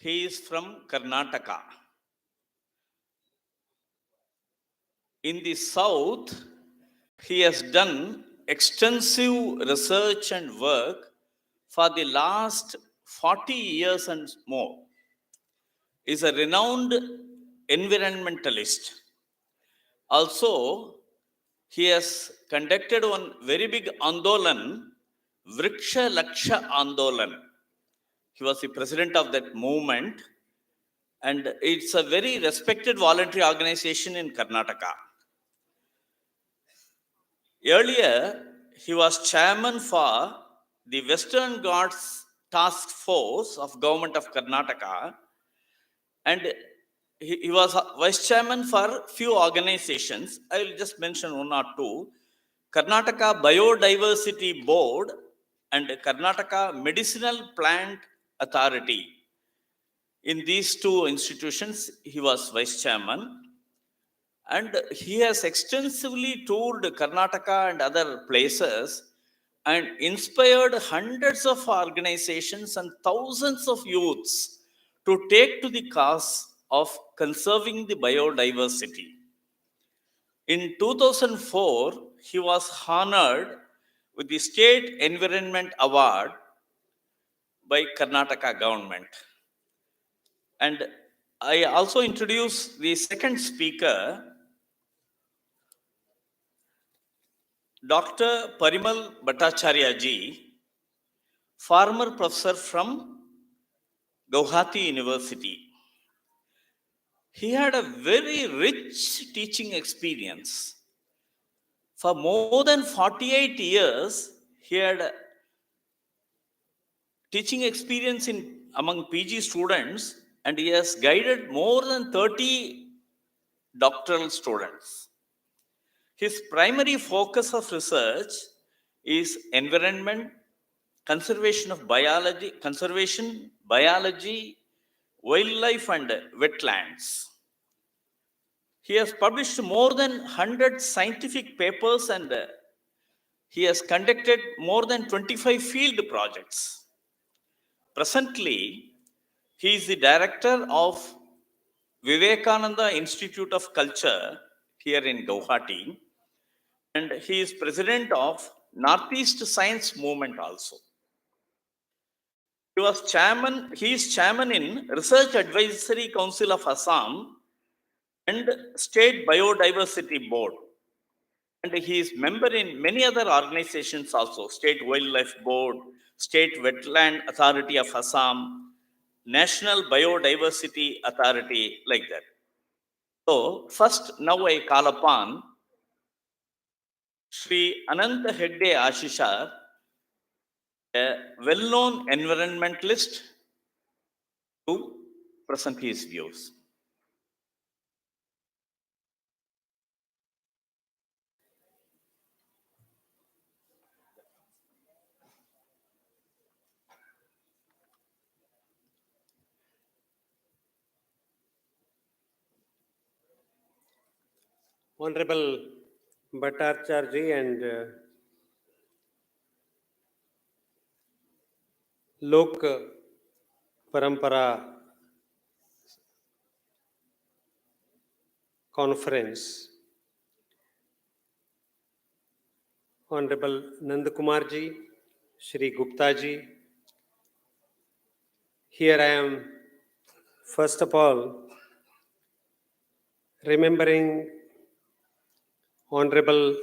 He is from Karnataka. In the south, he has done extensive research and work for the last 40 years and more. He is a renowned environmentalist. Also, he has conducted one very big Andolan, Vriksha Laksha Andolan. He was the president of that movement, and it's a very respected voluntary organization in Karnataka. Earlier, he was chairman for the Western Ghats Task Force of Government of Karnataka, and he was vice chairman for few organizations. I will just mention one or two: Karnataka Biodiversity Board and Karnataka Medicinal Plant Authority. In these two institutions, he was vice chairman. And he has extensively toured Karnataka and other places and inspired hundreds of organizations and thousands of youths to take to the cause of conserving the biodiversity. In 2004, he was honored with the State Environment Award by Karnataka government. And I also introduce the second speaker, Dr. Parimal Bhattacharya ji, former professor from Guwahati University. He had a very rich teaching experience. For more than 48 years, he had teaching experience among PG students, and he has guided more than 30 doctoral students. His primary focus of research is environment, conservation, biology, wildlife, and wetlands. He has published more than 100 scientific papers, and he has conducted more than 25 field projects. Presently, he is the director of Vivekananda Institute of Culture here in Guwahati, and he is president of Northeast Science Movement also. He is chairman in Research Advisory Council of Assam and State Biodiversity Board. And he is member in many other organizations also: State Wildlife Board, State Wetland Authority of Assam, National Biodiversity Authority, like that. So first, now I call upon Sri Ananta Hegde Ashisha, a well-known environmentalist, to present his views. Honorable Bhattacharya and Lok Parampara Conference, Honorable Nandakumarji, Shri Guptaji. Here I am, first of all, remembering Honorable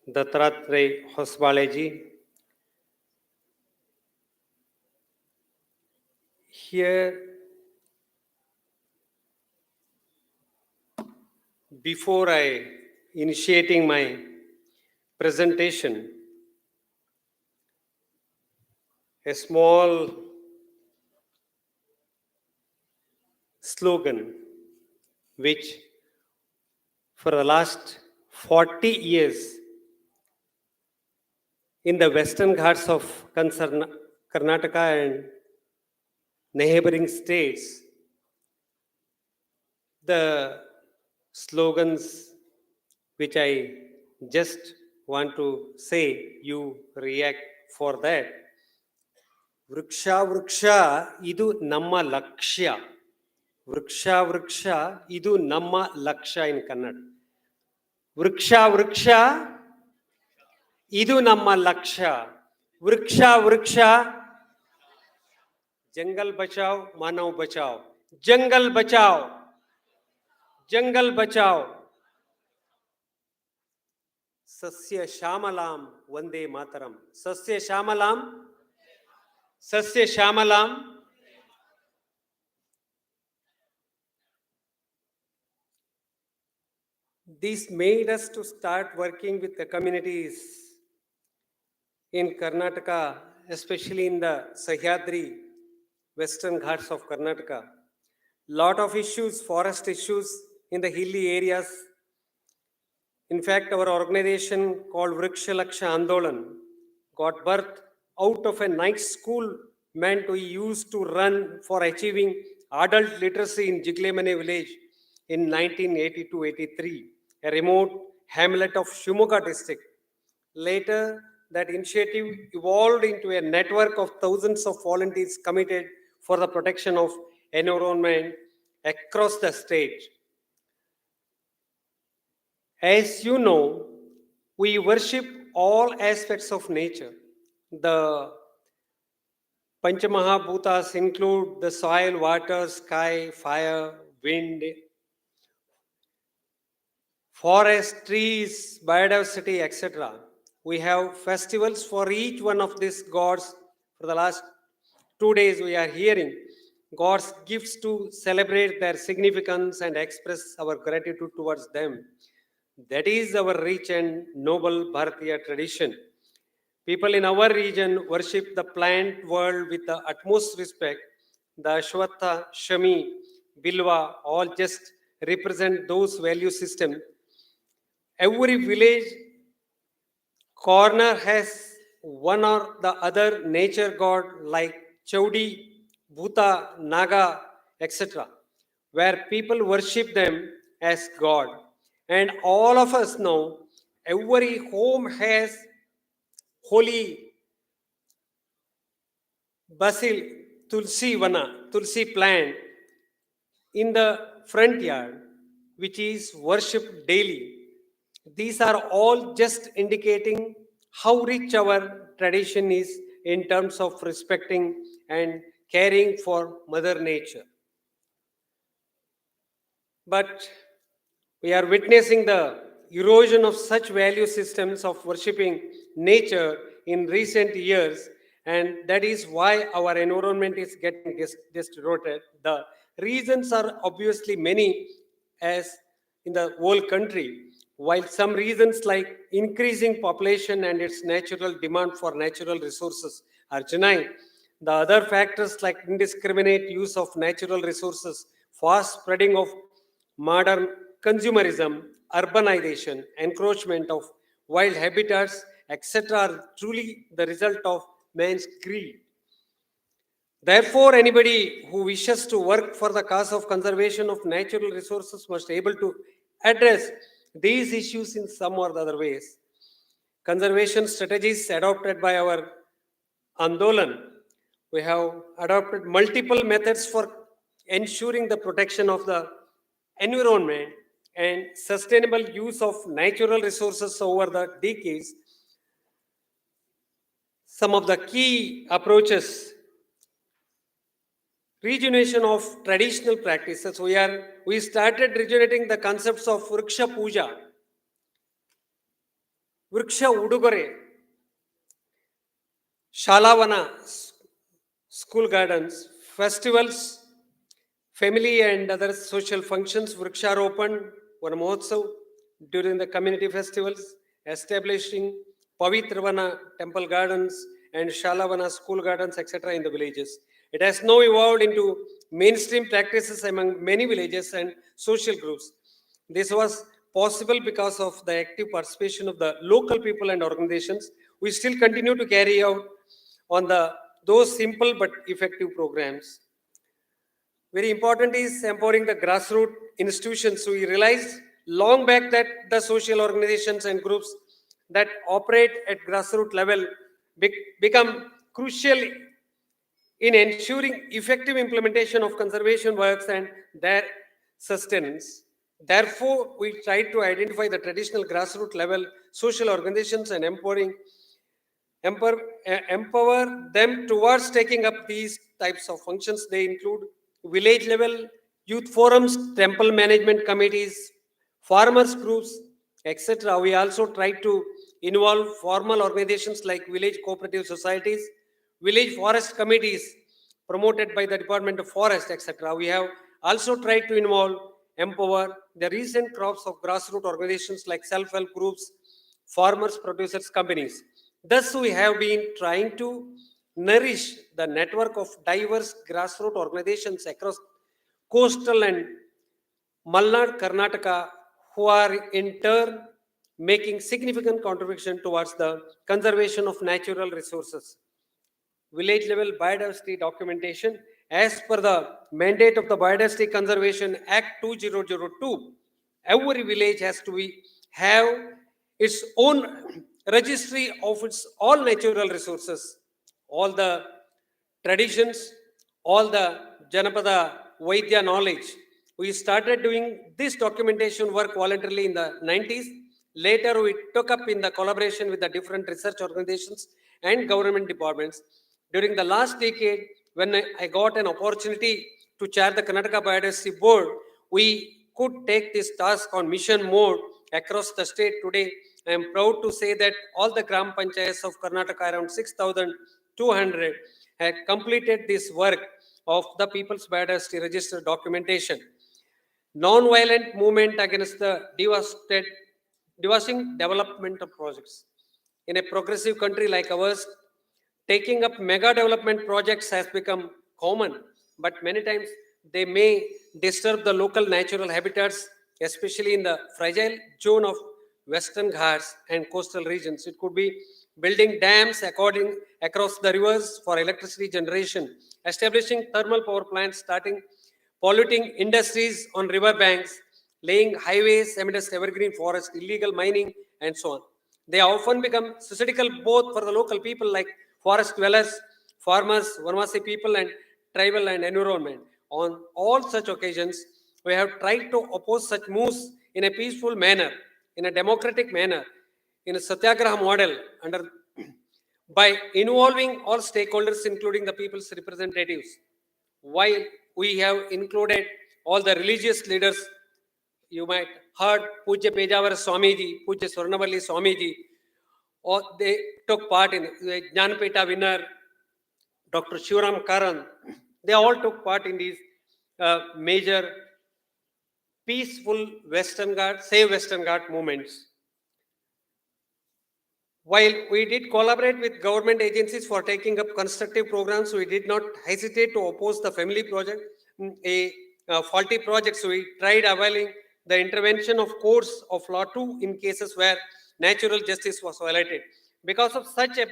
Dattatreya Hosbaleji. Here, before I initiating my presentation, a small slogan which for the last 40 years in the Western Ghats of Karnataka and neighboring states, the slogans which I just want to say, you react for that. ವೃಕ್ಷ ವೃಕ್ಷ ಇದು ನಮ್ಮ ಲಕ್ಷ್ಯ. ವೃಕ್ಷ ವೃಕ್ಷ ಇದು ನಮ್ಮ ಲಕ್ಷ್ಯ ಇನ್ ಕನ್ನಡ. ವೃಕ್ಷ ವೃಕ್ಷ ಇದು ನಮ್ಮ ಲಕ್ಷ್ಯ. ವೃಕ್ಷ ವೃಕ್ಷ जंगल बचाओ मानव बचाओ. जंगल बचाओ जंगल बचाओ. सस्य श्यामलाम वंदे मातरम. सस्य श्यामलाम सस्य श्यामलाम. This made us to start working with the communities in Karnataka, especially in the Sahyadri Western Ghats of Karnataka. Lot of issues, forest issues in the hilly areas. In fact, our organization called Vriksha Laksha Andolan got birth out of a night school meant we used to run for achieving adult literacy in Jiglemane village in 1982-83, a remote hamlet of Shimoga district. Later, that initiative evolved into a network of thousands of volunteers committed for the protection of environment across the state. As you know, we worship all aspects of nature. The Panchamahabhutas include the soil, water, sky, fire, wind, forest, trees, biodiversity, etc. We have festivals for each one of these gods. For the last 2 days, we are hearing God's gifts to celebrate their significance and express our gratitude towards them. That is our rich and noble Bharatiya tradition. People in our region worship the plant world with the utmost respect. The Ashwatha, Shami, Bilva all just represent those value systems. Every village corner has one or the other nature god like Chaudi, Bhuta, Naga, etc., where people worship them as God. And all of us know every home has holy basil, tulsi vana, tulsi plant in the front yard, which is worshipped daily. These are all just indicating how rich our tradition is in terms of respecting and caring for Mother Nature. But we are witnessing the erosion of such value systems of worshipping nature in recent years, and that is why our environment is getting distorted. The reasons are obviously many, as in the whole country. While some reasons like increasing population and its natural demand for natural resources are genuine, the other factors like indiscriminate use of natural resources, fast spreading of modern consumerism, urbanization, encroachment of wild habitats, etc., are truly the result of man's greed. Therefore, anybody who wishes to work for the cause of conservation of natural resources must be able to address these issues in some or the other ways. Conservation strategies adopted by our Andolan. We have adopted multiple methods for ensuring the protection of the environment and sustainable use of natural resources over the decades. Some of the key approaches: rejuvenation of traditional practices. We started rejuvenating the concepts of Vriksha Puja, Vriksha Udugore, Shalavana, school gardens, festivals, family and other social functions. Vriksharopan, Van Mahotsav during the community festivals, establishing Pavitravana temple gardens and Shalavana school gardens, etc. in the villages. It has now evolved into mainstream practices among many villages and social groups. This was possible because of the active participation of the local people and organizations. We still continue to carry out on those simple but effective programs. Very important is empowering the grassroots institutions. So we realized long back that the social organizations and groups that operate at grassroots level become crucial in ensuring effective implementation of conservation works and their sustenance. Therefore, we tried to identify the traditional grassroots level social organizations and empower, empower them towards taking up these types of functions. They include village level youth forums, temple management committees, farmers groups, etc. We also try to involve formal organizations like village cooperative societies, village forest committees promoted by the Department of Forest, etc. We have also tried to involve, empower the recent crops of grassroots organizations like self-help groups, farmers, producers, companies. Thus, we have been trying to nourish the network of diverse grassroots organizations across coastal and Malnad, Karnataka, who are in turn making significant contribution towards the conservation of natural resources. Village level biodiversity documentation as per the mandate of the Biodiversity Conservation Act 2002. Every village has to be have its own registry of its all natural resources, all the traditions, all the Janapada Vaidya knowledge. We started doing this documentation work voluntarily in the 90s. Later, we took up in the collaboration with the different research organizations and government departments. During the last decade, when I got an opportunity to chair the Karnataka Biodiversity Board, we could take this task on mission mode across the state. Today, I am proud to say that all the Gram Panchayats of Karnataka, around 6,200, had completed this work of the People's Biodiversity Register documentation. Non-violent movement against the devastating development of projects. In a progressive country like ours, taking up mega development projects has become common, but many times they may disturb the local natural habitats, especially in the fragile zone of Western Ghats and coastal regions. It could be building dams across the rivers for electricity generation, establishing thermal power plants, starting polluting industries on river banks, laying highways amidst evergreen forest, illegal mining, and so on. They often become suicidal both for the local people like forest dwellers, farmers, Vanvasi people, and tribal and environment. On all such occasions, we have tried to oppose such moves in a peaceful manner, in a democratic manner, in a satyagraha model under by involving all stakeholders, including the people's representatives. While we have included all the religious leaders, you might heard Puja Pejavara Swamiji, Puja Swarnavalli Swamiji, or they took part in the Jnanpeta winner, Dr. Shivaram Karan. They all took part in these major peaceful Western Ghat, Save Western Ghat movements. While we did collaborate with government agencies for taking up constructive programs, we did not hesitate to oppose the family project, faulty projects. We tried availing the intervention of courts of law too in cases where natural justice was violated. Because of such a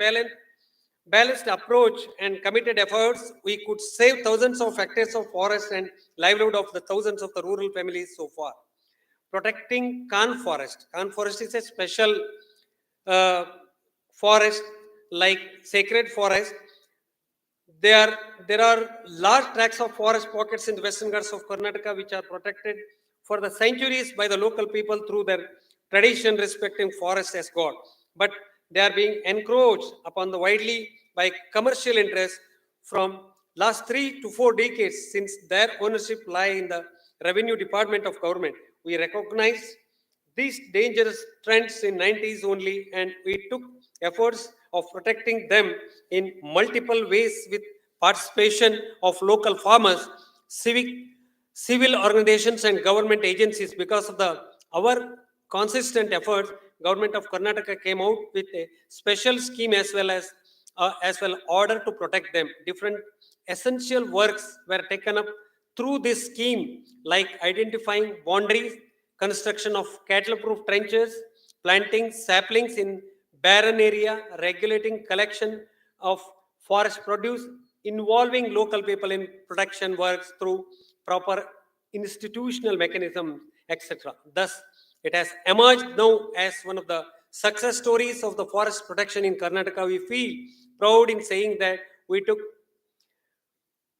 balanced approach and committed efforts, we could save thousands of hectares of forest and livelihood of the thousands of the rural families so far. Protecting Khan Forest. Khan Forest is a special uh, forest like sacred forest. There, there are large tracts of forest pockets in the Western Ghats of Karnataka which are protected for the centuries by the local people through their tradition respecting forest as God. But they are being encroached upon the widely by commercial interests from last 3 to 4 decades since their ownership lie in the revenue department of government. We recognize these dangerous trends in 90s only, and we took efforts of protecting them in multiple ways with participation of local farmers, civil organizations, and government agencies. Because of the our consistent efforts, government of Karnataka came out with a special scheme as well order to protect them. Different essential works were taken up through this scheme, like identifying boundaries, construction of cattle-proof trenches, planting saplings in barren area, regulating collection of forest produce, involving local people in production works through proper institutional mechanisms, etc. Thus, it has emerged now as one of the success stories of the forest protection in Karnataka. We feel proud in saying that we took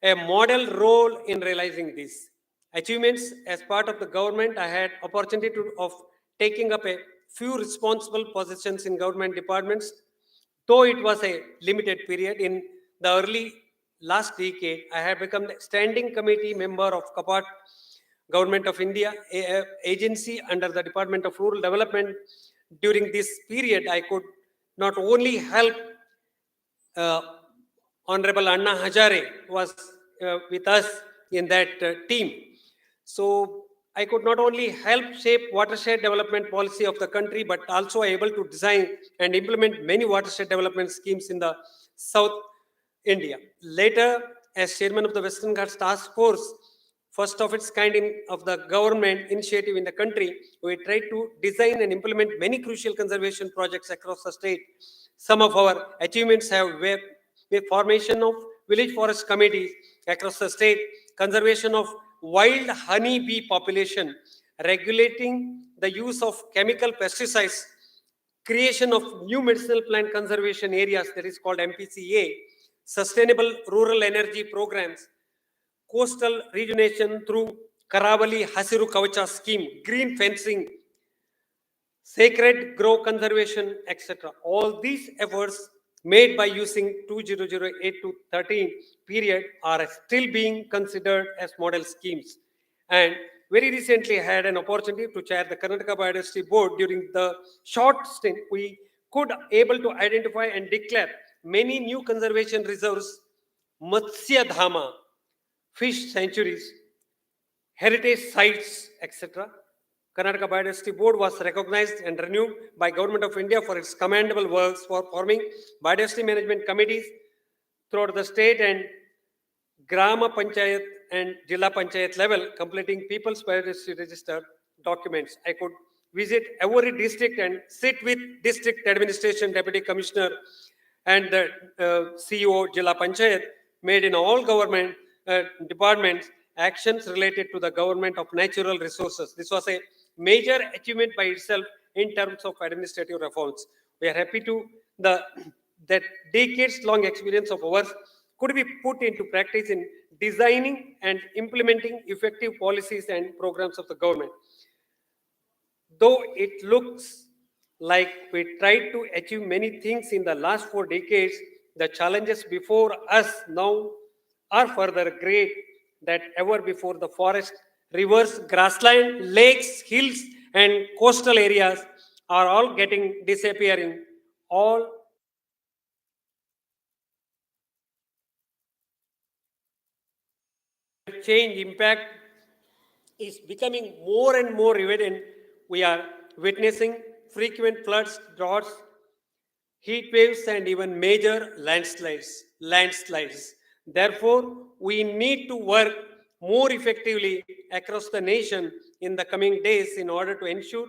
a model role in realizing these achievements. As part of the government, I had opportunity of taking up a few responsible positions in government departments. Though it was a limited period, in the early last decade, I had become the standing committee member of CAPAT, Government of India, a agency under the Department of Rural Development. During this period, I could not only help uh, Honorable Anna Hazare was with us in that team. So I could not only help shape watershed development policy of the country, but also able to design and implement many watershed development schemes in the South India. Later, as chairman of the Western Ghats Task Force, first of its kind of the government initiative in the country, we tried to design and implement many crucial conservation projects across the state. Some of our achievements have the formation of village forest committees across the state, conservation of wild honey bee population, regulating the use of chemical pesticides, creation of new medicinal plant conservation areas, that is called MPCA, sustainable rural energy programs, coastal rejuvenation through Karavali Hasiru Kavacha scheme, green fencing, sacred grove conservation, etc. All these efforts made by using 2008 to 13 period are still being considered as model schemes. And very recently I had an opportunity to chair the Karnataka Biodiversity Board. During the short stint, we could able to identify and declare many new conservation reserves, Matsya Dhama, fish sanctuaries, heritage sites, etc. Karnataka Biodiversity Board was recognized and renewed by Government of India for its commendable works for forming biodiversity management committees throughout the state and Grama Panchayat and Jilla Panchayat level, completing people's biodiversity register documents. I could visit every district and sit with district administration, deputy commissioner, and the CEO Jilla Panchayat, made in all government departments actions related to the government of natural resources. This was a major achievement by itself in terms of administrative reforms. We are happy to the that decades-long experience of ours could be put into practice in designing and implementing effective policies and programs of the government. Though it looks like we tried to achieve many things in the last 4 decades, the challenges before us now are further great than ever before. The forest, rivers, grassland, lakes, hills, and coastal areas are all getting disappearing. All change impact is becoming more and more evident. We are witnessing frequent floods, droughts, heat waves, and even major landslides. Therefore, we need to work more effectively across the nation in the coming days in order to ensure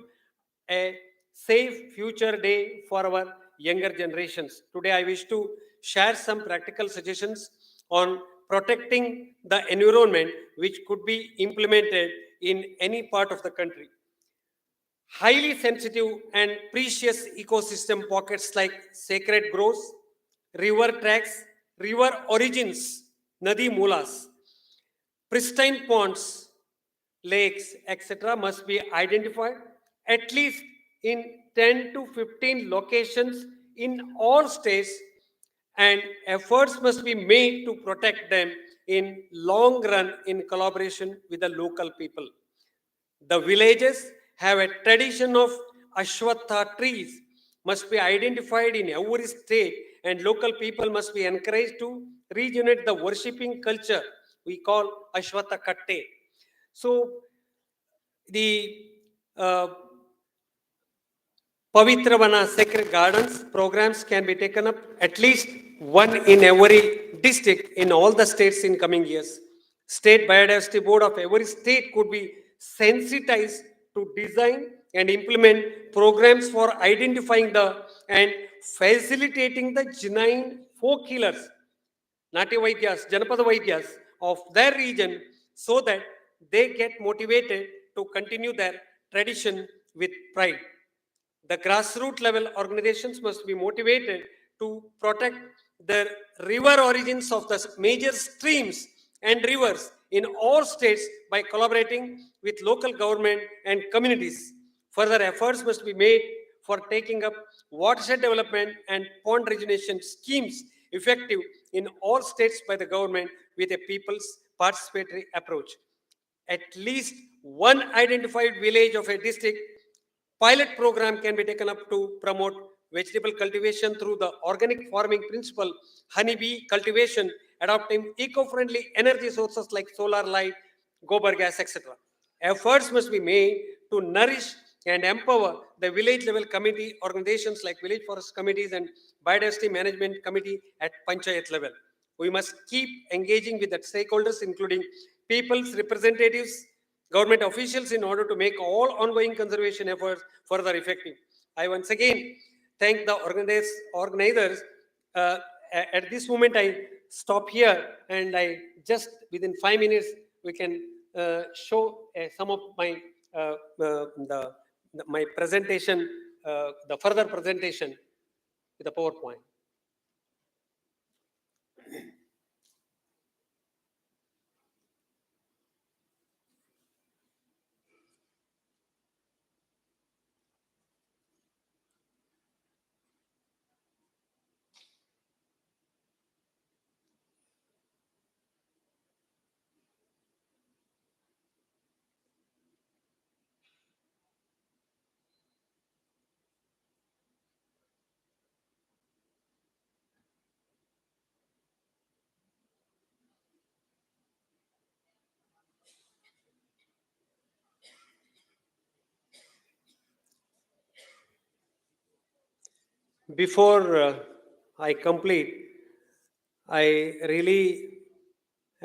a safe future day for our younger generations. Today, I wish to share some practical suggestions on protecting the environment which could be implemented in any part of the country. Highly sensitive and precious ecosystem pockets like sacred groves, river tracks, river origins, nadi mulas, pristine ponds, lakes, etc., must be identified at least in 10 to 15 locations in all states, and efforts must be made to protect them in long run in collaboration with the local people. The villages have a tradition of Ashwatha trees, must be identified in every state, and local people must be encouraged to regenerate the worshipping culture we call Ashwatha Katte. So, the uh, Pavitravana sacred gardens programs can be taken up at least one in every district in all the states in coming years. State Biodiversity Board of every state could be sensitized to design and implement programs for identifying the and facilitating the genuine folk healers, Nati Vaidyas, Janapada Vaidyas of their region, so that they get motivated to continue their tradition with pride. The grassroots level organizations must be motivated to protect the river origins of the major streams and rivers in all states by collaborating with local government and communities. Further efforts must be made for taking up watershed development and pond rejuvenation schemes effective in all states by the government with a people's participatory approach. At least one identified village of a district pilot program can be taken up to promote vegetable cultivation through the organic farming principle, honeybee cultivation, adopting eco-friendly energy sources like solar light, gobar gas, etc. Efforts must be made to nourish and empower the village level committee organizations like village forest committees and biodiversity management committee at panchayat level. We must keep engaging with the stakeholders, including people's representatives, government officials, in order to make all ongoing conservation efforts further effective. I once again thank the organizers. Uh, at this moment, I stop here and I just within 5 minutes we can show some of my my presentation, the further presentation with the PowerPoint. Before I complete, I really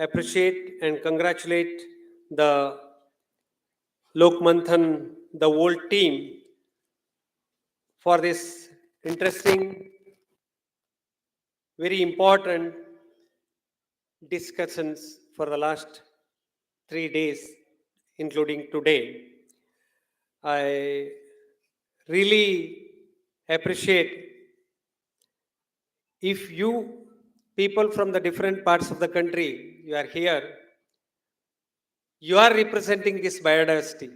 appreciate and congratulate the Lokmanthan, the whole team for this interesting, very important discussions for the last 3 days, including today. I really appreciate if you people from the different parts of the country, you are here, you are representing this biodiversity.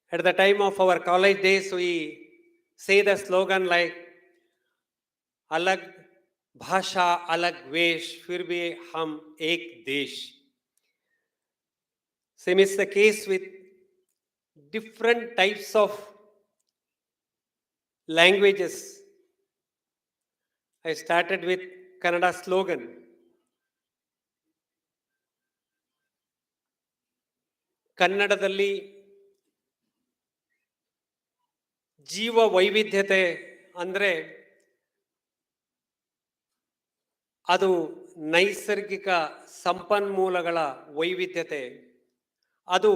At the time of our college days, we say the slogan like अलग भाषा अलग वेश फिर भी हम एक देश. Same is the case with different types of languages. I started with Kannada slogan. ಕನ್ನಡದಲ್ಲಿ ಜೀವ ವೈವಿಧ್ಯತೆ ಅಂದರೆ ಅದು ನೈಸರ್ಗಿಕ ಸಂಪನ್ಮೂಲಗಳ ವೈವಿಧ್ಯತೆ. ಅದು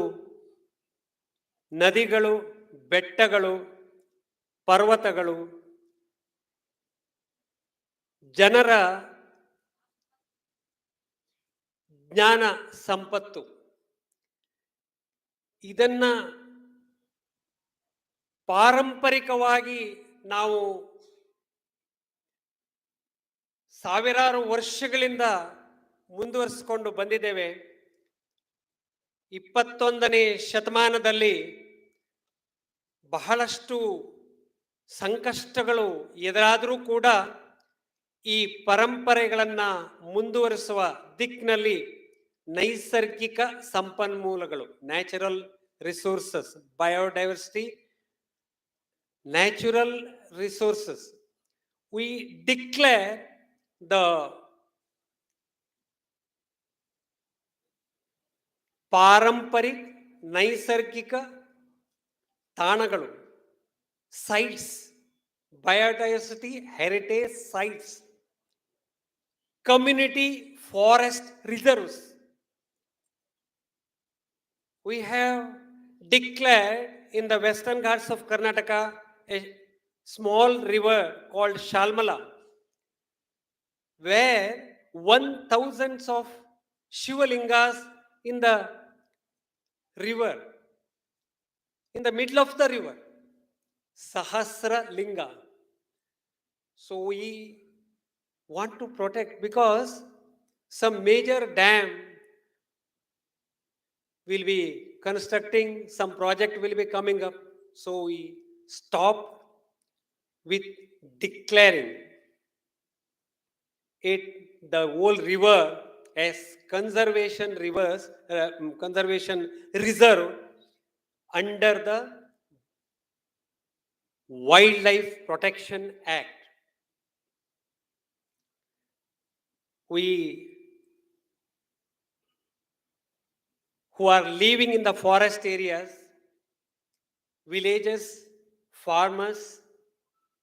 ನದಿಗಳು, ಬೆಟ್ಟಗಳು, ಪರ್ವತಗಳು, ಜನರ ಜ್ಞಾನ ಸಂಪತ್ತು, ಇದನ್ನ ಪಾರಂಪರಿಕವಾಗಿ ನಾವು ಸಾವಿರಾರು ವರ್ಷಗಳಿಂದ ಮುಂದುವರಿಸಿಕೊಂಡು ಬಂದಿದ್ದೇವೆ. 21ನೇ ಶತಮಾನದಲ್ಲಿ ಬಹಳಷ್ಟು ಸಂಕಷ್ಟಗಳು ಎದುರಾದರೂ ಕೂಡ ಈ ಪರಂಪರೆಗಳನ್ನು ಮುಂದುವರಿಸುವ ದಿಕ್ಕಿನಲ್ಲಿ ನೈಸರ್ಗಿಕ ಸಂಪನ್ಮೂಲಗಳು, natural resources, biodiversity, natural resources, we declare the ಪಾರಂಪರಿಕ ನೈಸರ್ಗಿಕ ತಾಣಗಳು, sites, biodiversity heritage sites, community forest reserves. We have declared in the western Ghats of Karnataka a small river called Shalmala, where 1,000 of Shivalingas in the river, in the middle of the river, Sahasra Linga. So we want to protect because some major dam will be constructing, some project will be coming up. So we stop with declaring it, the whole river, as conservation reserve under the Wildlife Protection Act. We who are living in the forest areas, villages, farmers,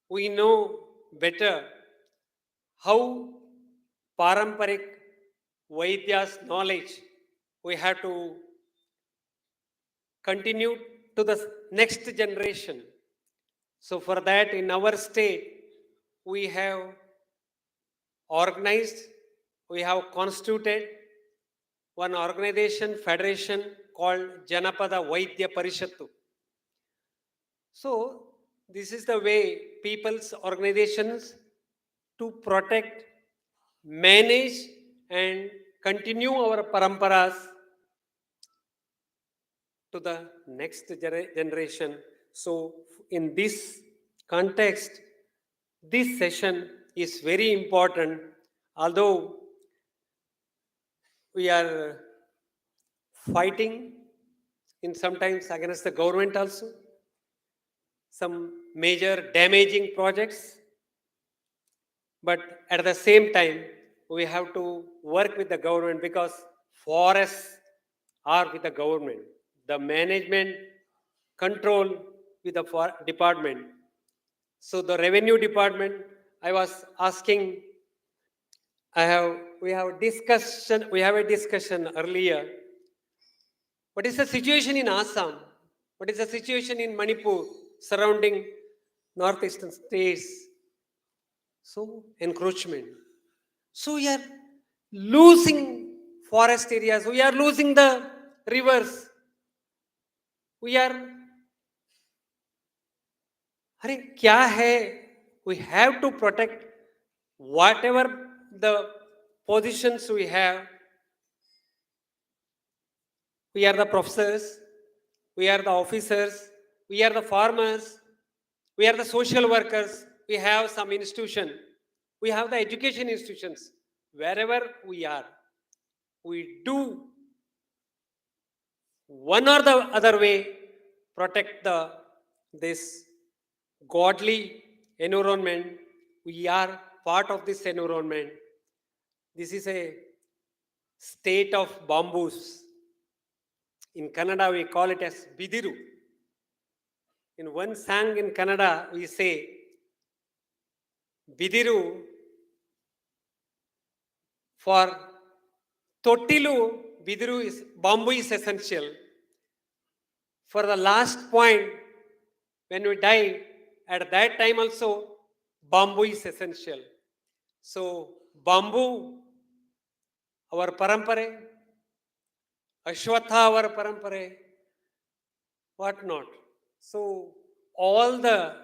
we know better how Paramparik Vaidya's knowledge we have to continue to the next generation. So, for that, in our state, we have organized, we have constituted one organization, federation called Janapada Vaidya Parishattu. So, this is the way people's organizations to protect, manage, and continue our paramparas to the next generation. So, in this context, this session is very important, although we are fighting in sometimes against the government also, some major damaging projects, but at the same time, we have to work with the government because forests are with the government. The management control with the department. So the revenue department, I was asking, we have a discussion earlier. What is the situation in Assam? What is the situation in Manipur surrounding northeastern states? So encroachment. So we are losing forest areas. We are losing the rivers. We are, अरे क्या है? We have to protect whatever the positions we have. We are the professors, we are the officers, we are the farmers, we are the social workers, we have some institution, we have the education institutions. Wherever we are, we do one or the other way protect this godly environment. We are part of this environment. This is a state of bamboos. In Kannada, we call it as bidiru. In one song in Kannada, we say, bidiru for Tottilu, bidiru is, bamboo is essential. For the last point, when we die, at that time also, bamboo is essential. So, bamboo, our parampare, Ashwatha, our parampare, what not. So, all the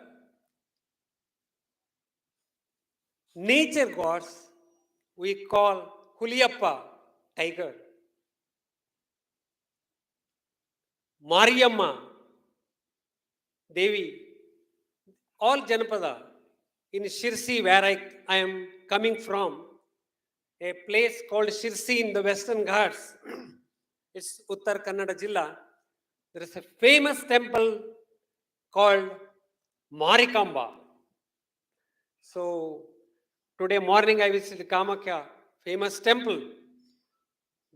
nature gods we call Huliyappa, tiger, Mariamma, Devi, all Janapada. In Shirsi, where I am coming from, a place called Shirsi in the Western Ghats, it's Uttar Kannada Jilla. There is a famous temple called Marikamba. So, today morning I visited Kamakya, famous temple.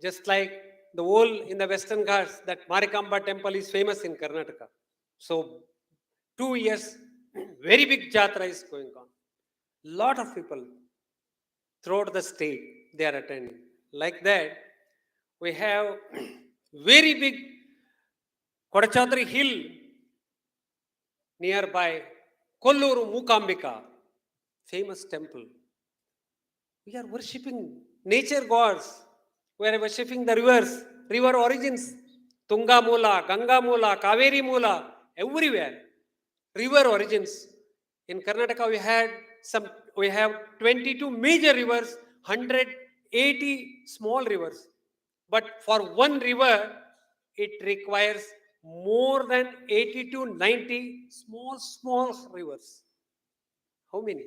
Just like the whole in the Western Ghats, that Marikamba temple is famous in Karnataka. So, 2 years, very big jatra is going on. Lot of people throughout the state they are attending. Like that, we have very big Kodachadri Hill nearby Kolluru Mukambika, famous temple. We are worshipping nature gods. We are worshipping the rivers, river origins, Tunga Mula, Ganga Mula, Kaveri Mula, everywhere. River origins. In Karnataka, we had we have 22 major rivers, 180 small rivers. But for one river, it requires more than 80 to 90 small rivers. How many?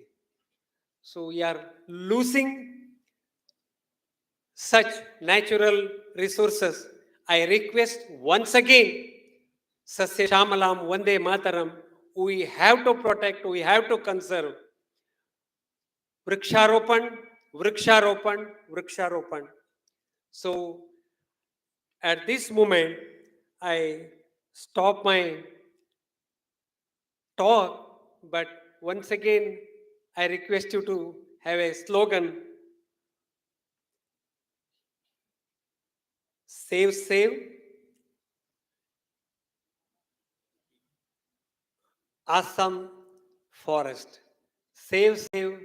So we are losing such natural resources. I request once again, Sasya Shamalam, Vande Mataram, we have to protect, we have to conserve. Vriksharopan, Vriksharopan, Vriksharopan. So at this moment, I stop my talk, but once again, I request you to have a slogan: save, save, Assam forest. Save, save,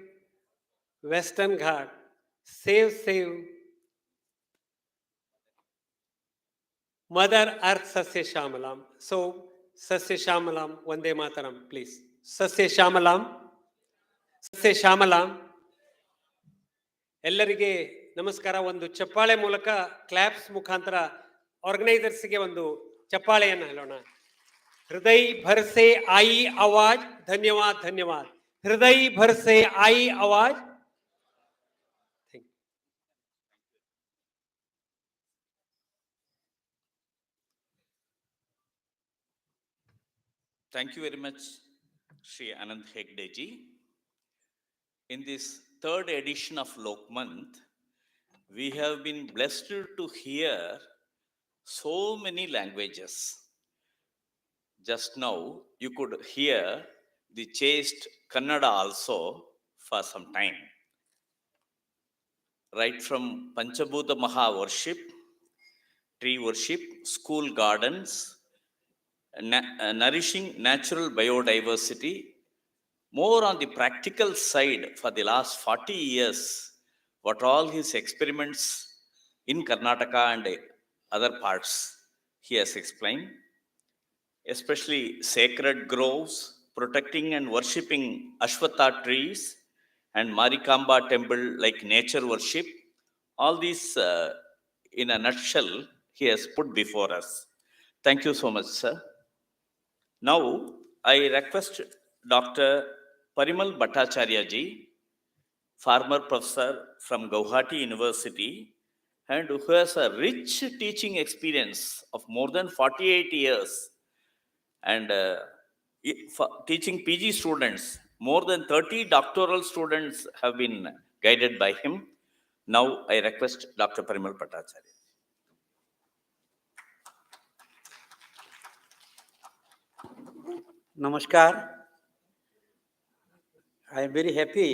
Western Ghat. Save, save, Mother Earth Sasya Shamalam. So, Sasya Shamalam, Vande Mataram, please. Sasya Shamalam, Sasya Shamalam. ಎಲ್ಲರಿಗೆ ನಮಸ್ಕಾರ. ಒಂದು ಚಪ್ಪಾಳೆ ಮೂಲಕ, claps ಮುಖಾಂತರ ಆರ್ಗನೈಸರ್ಸ್ಗೆ ಒಂದು ಚಪ್ಪಾಳೆಯನ್ನು ಹೇಳೋಣ. ಹೃದಯ ಭರ್ಸೆ ಆಯಿ ಆವಾಜ್. ಧನ್ಯವಾದ, ಧನ್ಯವಾದ. ಹೃದಯ ಭರ್ಸೆ ಆಯಿ ಆವಾಜ್. Thank you very much, Sri Anand Hegdeji. In this third edition of Lokmanth, we have been blessed to hear so many languages. Just now, you could hear the chaste Kannada also for some time. Right from Panchabhuta Maha worship, tree worship, school gardens, nourishing natural biodiversity, more on the practical side for the last 40 years, what all his experiments in Karnataka and other parts he has explained, especially sacred groves, protecting and worshipping Ashwatha trees, and Marikamba temple like nature worship. All these, in a nutshell, he has put before us. Thank you so much, sir. Now, I request Dr. Parimal Bhattacharya ji, former professor from Gauhati University, and who has a rich teaching experience of more than 48 years, and teaching PG students. More than 30 doctoral students have been guided by him. Now, I request Dr. Parimal Bhattacharya. Namaskar. I am very happy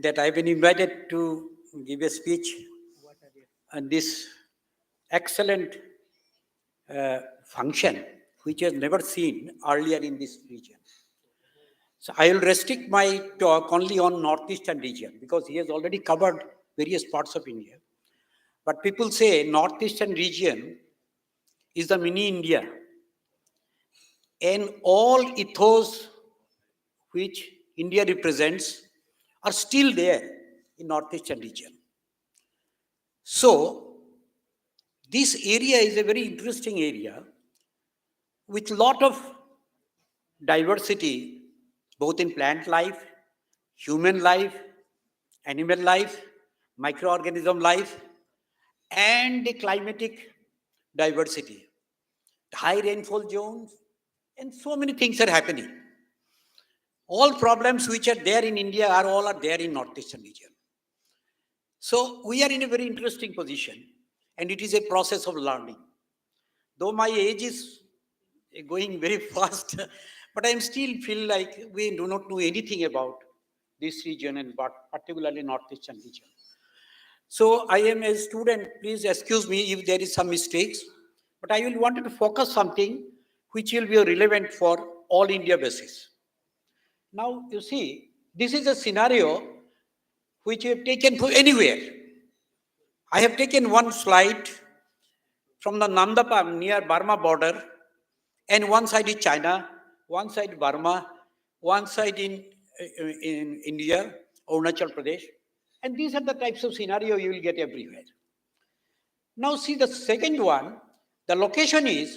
that I have been invited to give a speech on this excellent function, which I have never seen earlier in this region. So I will restrict my talk only on northeastern region because he has already covered various parts of India. But people say northeastern region is the mini India, and all ethos which India represents are still there in northeastern region. So this area is a very interesting area with lot of diversity, both in plant life, human life, animal life, microorganism life, and the climatic diversity. High rainfall zones, and so many things are happening. All problems which are there in India are there in northeastern region. So we are in a very interesting position, and it is a process of learning. Though my age is going very fast, but I still feel like we do not know anything about this region, and particularly northeastern region. So I am a student, please excuse me if there is some mistakes, but I will want to focus something which will be relevant for all India basis. Now you see, this is a scenario which I have taken from anywhere. I have taken one slide from the Nandapa near Burma border, and one side is China, one side Burma, one side in India, Arunachal Pradesh, and these are the types of scenario you will get everywhere. Now see the second one, the location is,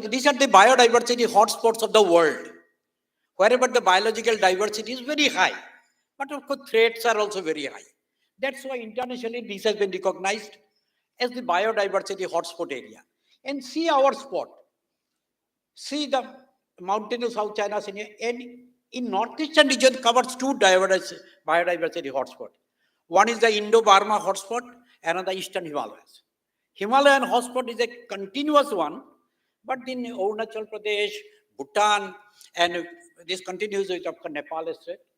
these are the biodiversity hotspots of the world, wherever the biological diversity is very high. But of course, threats are also very high. That's why internationally this has been recognized as the biodiversity hotspot area. And see our spot. See the mountain of South China Sea, and in northeastern region covers two biodiversity hotspots. One is the Indo-Burma hotspot, another Eastern Himalayas. Himalayan hotspot is a continuous one, but in Arunachal Pradesh, Bhutan, and this continues with Nepal,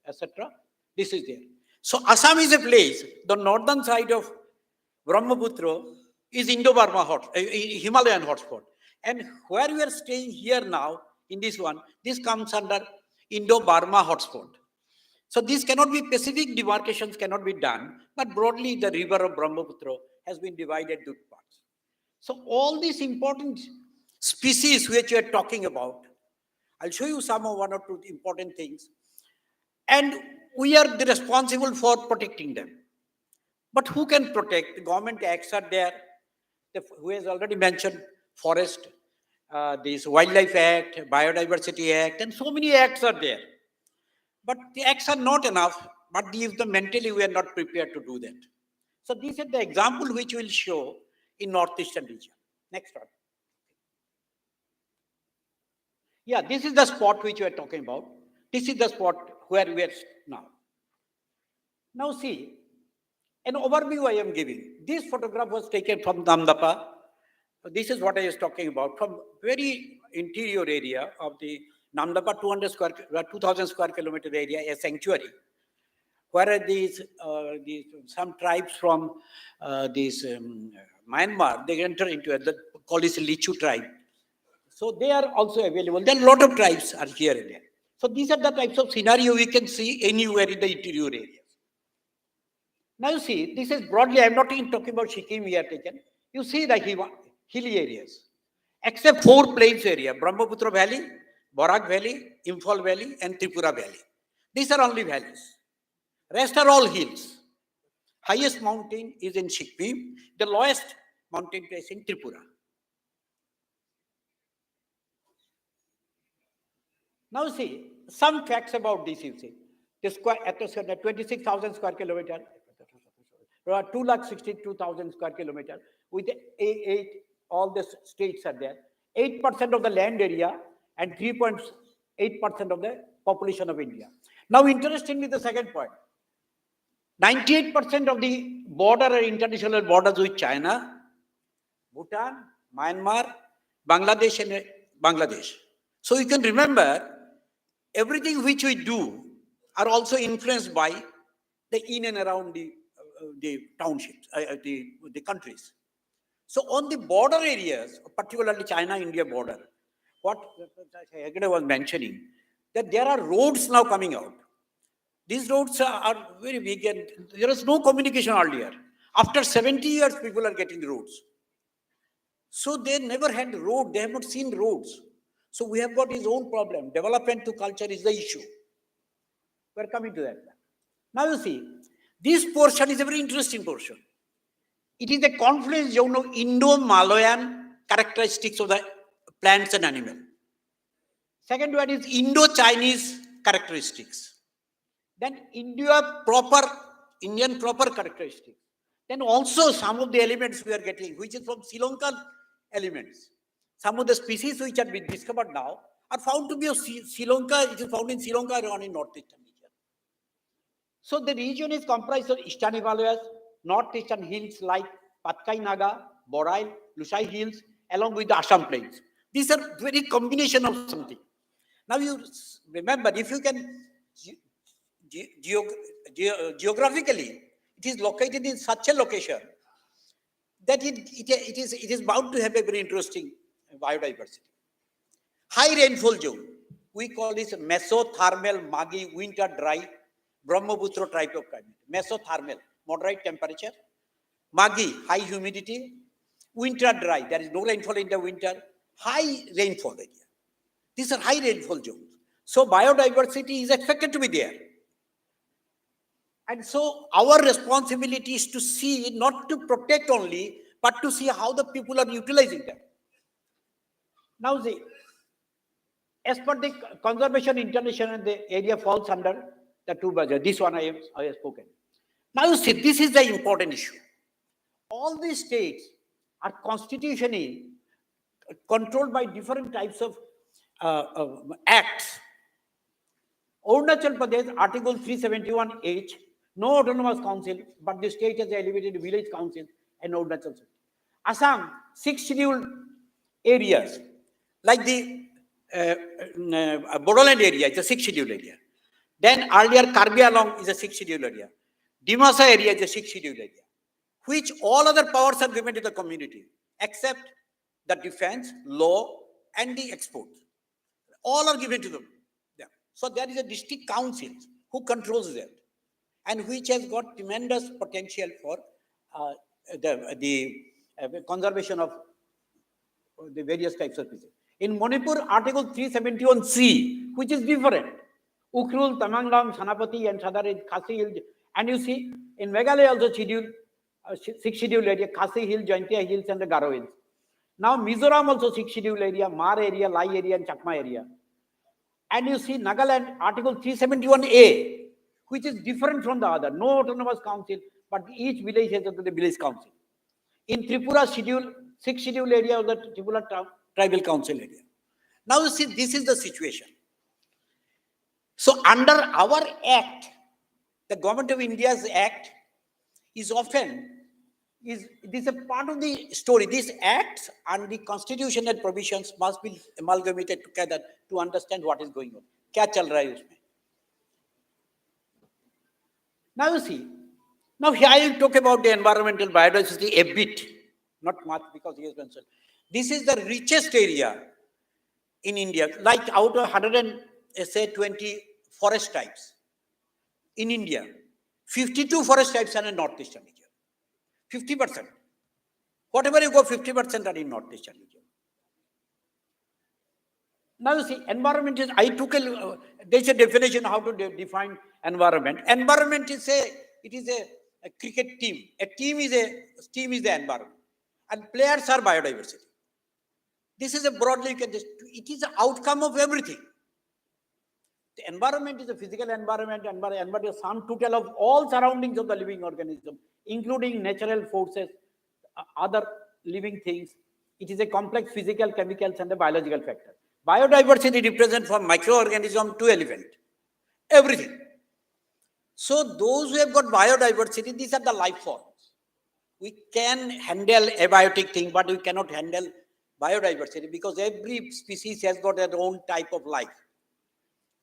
etc. This is there. So Assam is a place, the northern side of Brahmaputra is Indo-Burma Himalayan hotspot. And where we are staying here now, in this one, this comes under Indo-Burma hotspot. So these cannot be, specific demarcations cannot be done, but broadly the river of Brahmaputra has been divided into parts. So all these important species which we are talking about, I'll show you some of one or two important things. And we are the responsible for protecting them. But who can protect? The government acts are there. Who has already mentioned forest, this Wildlife Act, Biodiversity Act, and so many acts are there. But the acts are not enough, but if the mentally we are not prepared to do that. So this is the example which will show in northeastern region. Next one. Yeah, this is the spot which we are talking about. This is the spot where we are now. Now see, an overview I am giving. This photograph was taken from Namdapa. This is what I was talking about, from very interior area of the Namdapa 2,000 square kilometer area, a sanctuary, where these some tribes from Myanmar, they enter into it, called this Lichu tribe. So they are also available. There are a lot of tribes are here and there. So these are the types of scenario we can see anywhere in the interior areas. Now you see, this is broadly, I'm not even talking about Sikkim we are taken. You see the hilly areas, except 4 plains area, Brahmaputra Valley, Barak Valley, Imphal Valley, and Tripura Valley. These are only valleys. Rest are all hills. Highest mountain is in Sikkim, the lowest mountain place in Tripura. Now see, some facts about this you see. The square, 26,000 square kilometer, 2,62,000 square kilometer, with all the states are there. 8% of the land area and 3.8% of the population of India. Now, interestingly, the second point, 98% of the border and international borders with China, Bhutan, Myanmar, Bangladesh, and Bangladesh. So you can remember, everything which we do are also influenced by the in and around the townships, the countries. So on the border areas, particularly China-India border, what Hegde was mentioning, that there are roads now coming out. These roads are very big and there was no communication earlier. After 70 years, people are getting roads. So they never had road, they have not seen roads. So we have got his own problem. Development to culture is the issue. We're coming to that. Now you see, this portion is a very interesting portion. It is the confluence zone of Indo-Malayan characteristics of the plants and animals. Second one is Indo-Chinese characteristics. Then Indian proper characteristics. Then also some of the elements we are getting, which is from Sri Lankan elements. Some of the species which have been discovered now are found to be of Sri Lanka. It is found in Sri Lanka and in northeastern region. So the region is comprised of Eastern Himalayas, northeastern hills like Patkai Naga, Borai, Lusai hills, along with the Assam plains. These are very combination of something. Now you remember, if you can geographically, it is located in such a location that it is bound to have a very interesting biodiversity. High rainfall zone, we call this mesothermal, muggy, winter dry, Brahmaputra type of climate. Mesothermal, moderate temperature, muggy, high humidity, winter dry, there is no rainfall in the winter, high rainfall area. These are high rainfall zones. So biodiversity is expected to be there. And so our responsibility is to see, not to protect only, but to see how the people are utilizing them. Now see, as per the Conservation International, the area falls under the two budget. This one I have spoken. Now you see, this is the important issue. All these states are constitutionally controlled by different types of acts. Arunachal Pradesh, Article 371H, no autonomous council, but the state has elevated village council and Arunachal. Assam, 6 scheduled areas, like the Bodoland area is a 6 scheduled area. Then earlier Karbi Anglong is a 6 scheduled area. Dimasa area is a 6 scheduled area, which all other powers are given to the community, except the defense, law, and the exports. All are given to them. Yeah. So there is a district council who controls that, and which has got tremendous potential for the conservation of the various types of species. In Manipur, Article 371C, which is different. Ukhrul, Tamanglam, Sanapati, and Sadar Khasi Hill. And you see, in Meghalaya also scheduled, 6 scheduled area, Khasi Hill, Jaintia Hills, and the Garo Hills. Now Mizoram also 6 scheduled area, Mar area, Lai area, and Chakma area. And you see Nagaland, Article 371A, which is different from the other. No autonomous council, but each village has the village council. In Tripura, 6 scheduled area of the Tripura tribal council area. Now you see, this is the situation. So under our act, the Government of India's act is this is a part of the story. These acts and the constitutional provisions must be amalgamated together to understand what is going on. Kya chal raha hai usme? Now you see, now here I will talk about the environmental biodiversity a bit, not much because he has mentioned. This is the richest area in India, like out of 120 forest types in India, 52 forest types are in northeastern region. 50%. Whatever you go, 50% are in northeastern region. Now you see, environment is, there's a definition how to define environment. Environment is a cricket team. A team is the environment. And players are biodiversity. This is a broadly, it is the outcome of everything. The environment is a physical environment, environment is sum total of all surroundings of the living organism, including natural forces, other living things. It is a complex physical, chemicals, and the biological factor. Biodiversity represents from microorganism to elephant, everything. So those who have got biodiversity, these are the life forms. We can handle abiotic thing, but we cannot handle biodiversity because every species has got their own type of life.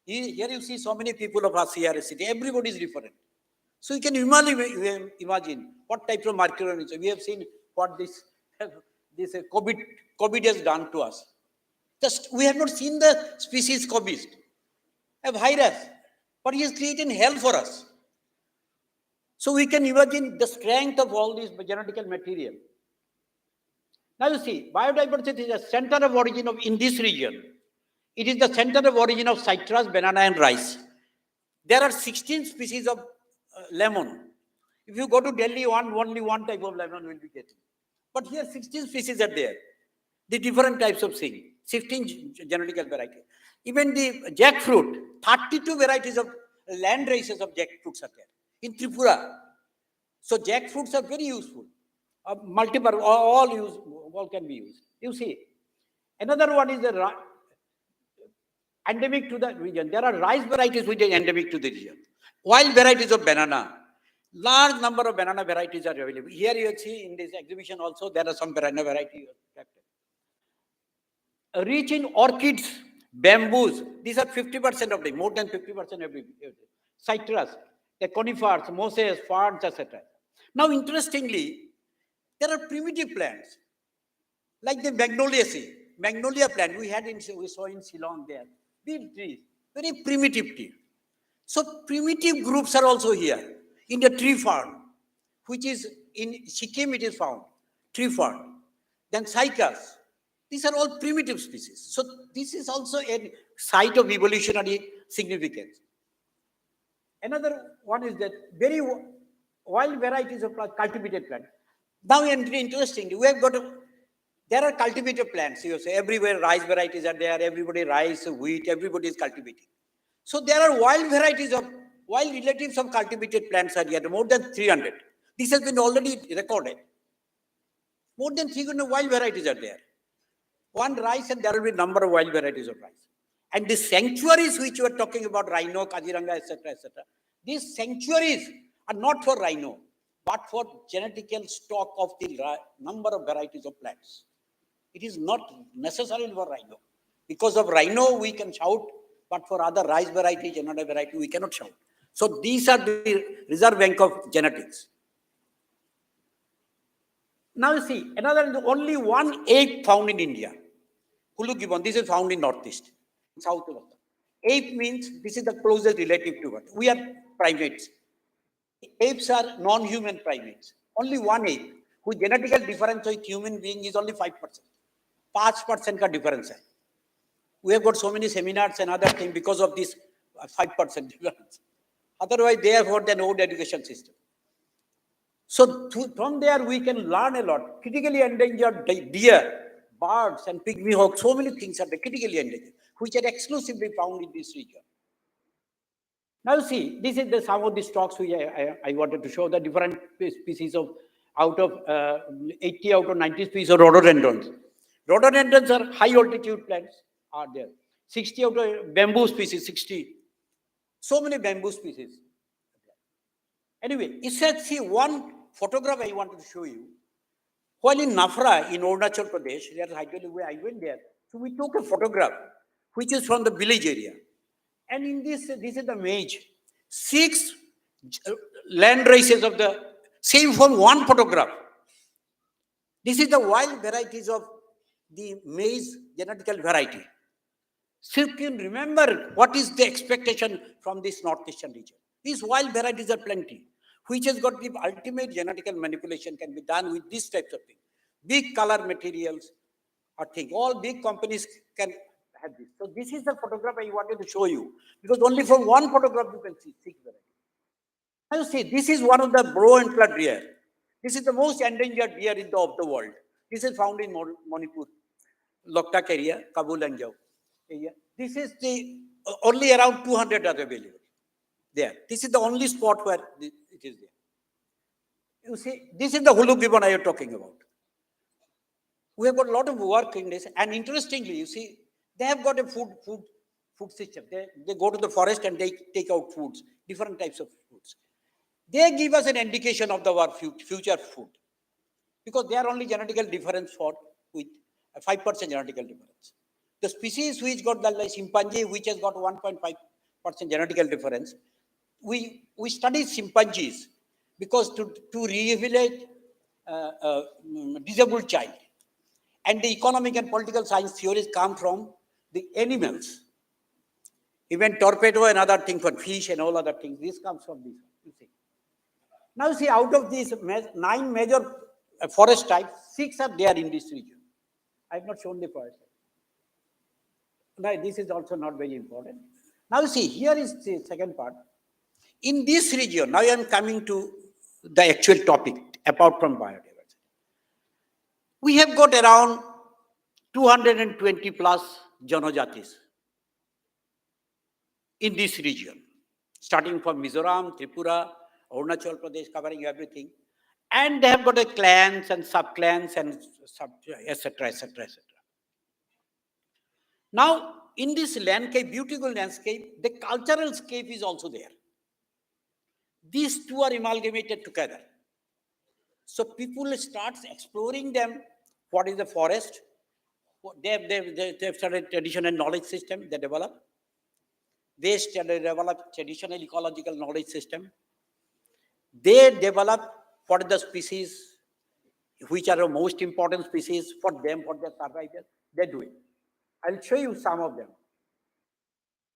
Here you see so many people of our Sierra city, everybody is different. So you can imagine what type of microorganisms. We have seen what this COVID has done to us. Just we have not seen the species COVID, a virus, but he has created hell for us. So we can imagine the strength of all this genetical material. Now you see, biodiversity is a center of origin in this region. It is the center of origin of citrus, banana, and rice. There are 16 species of lemon. If you go to Delhi, only one type of lemon will be getting. But here 16 species are there. The different types of thing, 16 genetical varieties. Even the jackfruit, 32 varieties of land races of jackfruits are there in Tripura. So jackfruits are very useful. Multiple, all can be used. You see, another one is the endemic to the region. There are rice varieties which are endemic to the region. Wild varieties of banana. Large number of banana varieties are available. Here you see in this exhibition also, there are some banana varieties. Rich in orchids, bamboos. These are 50% of them, more than 50% every year. Citrus, the conifers, mosses, ferns, etc. Now, interestingly, there are primitive plants, like the magnolia plant we saw in Ceylon there. Big trees, very primitive tree. So primitive groups are also here in the tree fern, which is in Sikkim it is found, tree fern. Then cycas. These are all primitive species. So this is also site of evolutionary significance. Another one is that very wild varieties of cultivated plants. Now, interestingly, we have got there are cultivated plants. You say everywhere rice varieties are there. Everybody rice, wheat, everybody is cultivating. So there are wild varieties of wild relatives of cultivated plants are here, more than 300. This has been already recorded. More than 300 wild varieties are there. One rice, and there will be number of wild varieties of rice. And the sanctuaries which you are talking about, rhino, Kaziranga, etc., etc., these sanctuaries are not for rhino, but for genetical stock of the number of varieties of plants. It is not necessarily for rhino. Because of rhino, we can shout, but for other rice varieties, another variety, we cannot shout. So these are the reserve bank of genetics. Now you see, only one ape found in India. Hulu gibbon, this is found in Northeast, South of Africa. Ape means this is the closest relative to what? We are primates. Apes are non-human primates. Only one ape, whose genetical difference with human being is only 5%. 5% ka difference hai. We have got so many seminars and other things because of this 5% difference. Otherwise, they have got an old education system. So from there, we can learn a lot. Critically endangered deer, birds, and pygmy hawk, so many things are critically endangered, which are exclusively found in this region. Now see, this is some of the stocks I wanted to show the different species of out of 80 out of 90 species of rhododendrons. Rhododendrons are high altitude plants are there. 60 out of bamboo species, 60. So many bamboo species. Anyway, it said, see, one photograph I wanted to show you. While in Nafra, in Arunachal Pradesh, I went there. So we took a photograph, which is from the village area. And in this is the maize. 6 land races of the same from one photograph. This is the wild varieties of the maize genetical variety. So you can remember what is the expectation from this northeastern region. These wild varieties are plenty, which has got the ultimate genetical manipulation can be done with these types of things. Big color materials or things. All big companies can have this. So this is the photograph I wanted to show you, because only from one photograph you can see 6 varieties. Now you see, this is one of the brow-antlered deer. This is the most endangered deer of the world. This is found in Manipur, Loktak area, Kabul and Jau area. This is the only around 200 are available there. This is the only spot where it is there. You see, this is the Hulu gibbon I am talking about. We have got a lot of work in this, and interestingly, you see, they have got a food system. They go to the forest and they take out foods, different types of foods. They give us an indication of our future food, because they are only genetical difference with a 5% genetical difference. The species which got the like chimpanzee, which has got 1.5% genetical difference, we study chimpanzees because to rehabilitate disabled child. And the economic and political science theories come from the animals. Even torpedo and other things for fish and all other things, this comes from this. You see. Now see, out of these 9 major forest types, 6 are there in this region. I have not shown the forest. Now, this is also not very important. Now see, here is the second part. In this region, now I am coming to the actual topic, apart from biodiversity. We have got around 220 plus Janajatis in this region, starting from Mizoram, Tripura, Arunachal Pradesh, covering everything. And they have got a clans and sub-clans and etc., etc., etc. Now, in this landscape, beautiful landscape, the cultural scape is also there. These two are amalgamated together. So people start exploring them. What is the forest? They have started traditional knowledge system they develop. They develop traditional ecological knowledge system. They develop what are the species, which are the most important species for them, for their survival. They do it. I'll show you some of them.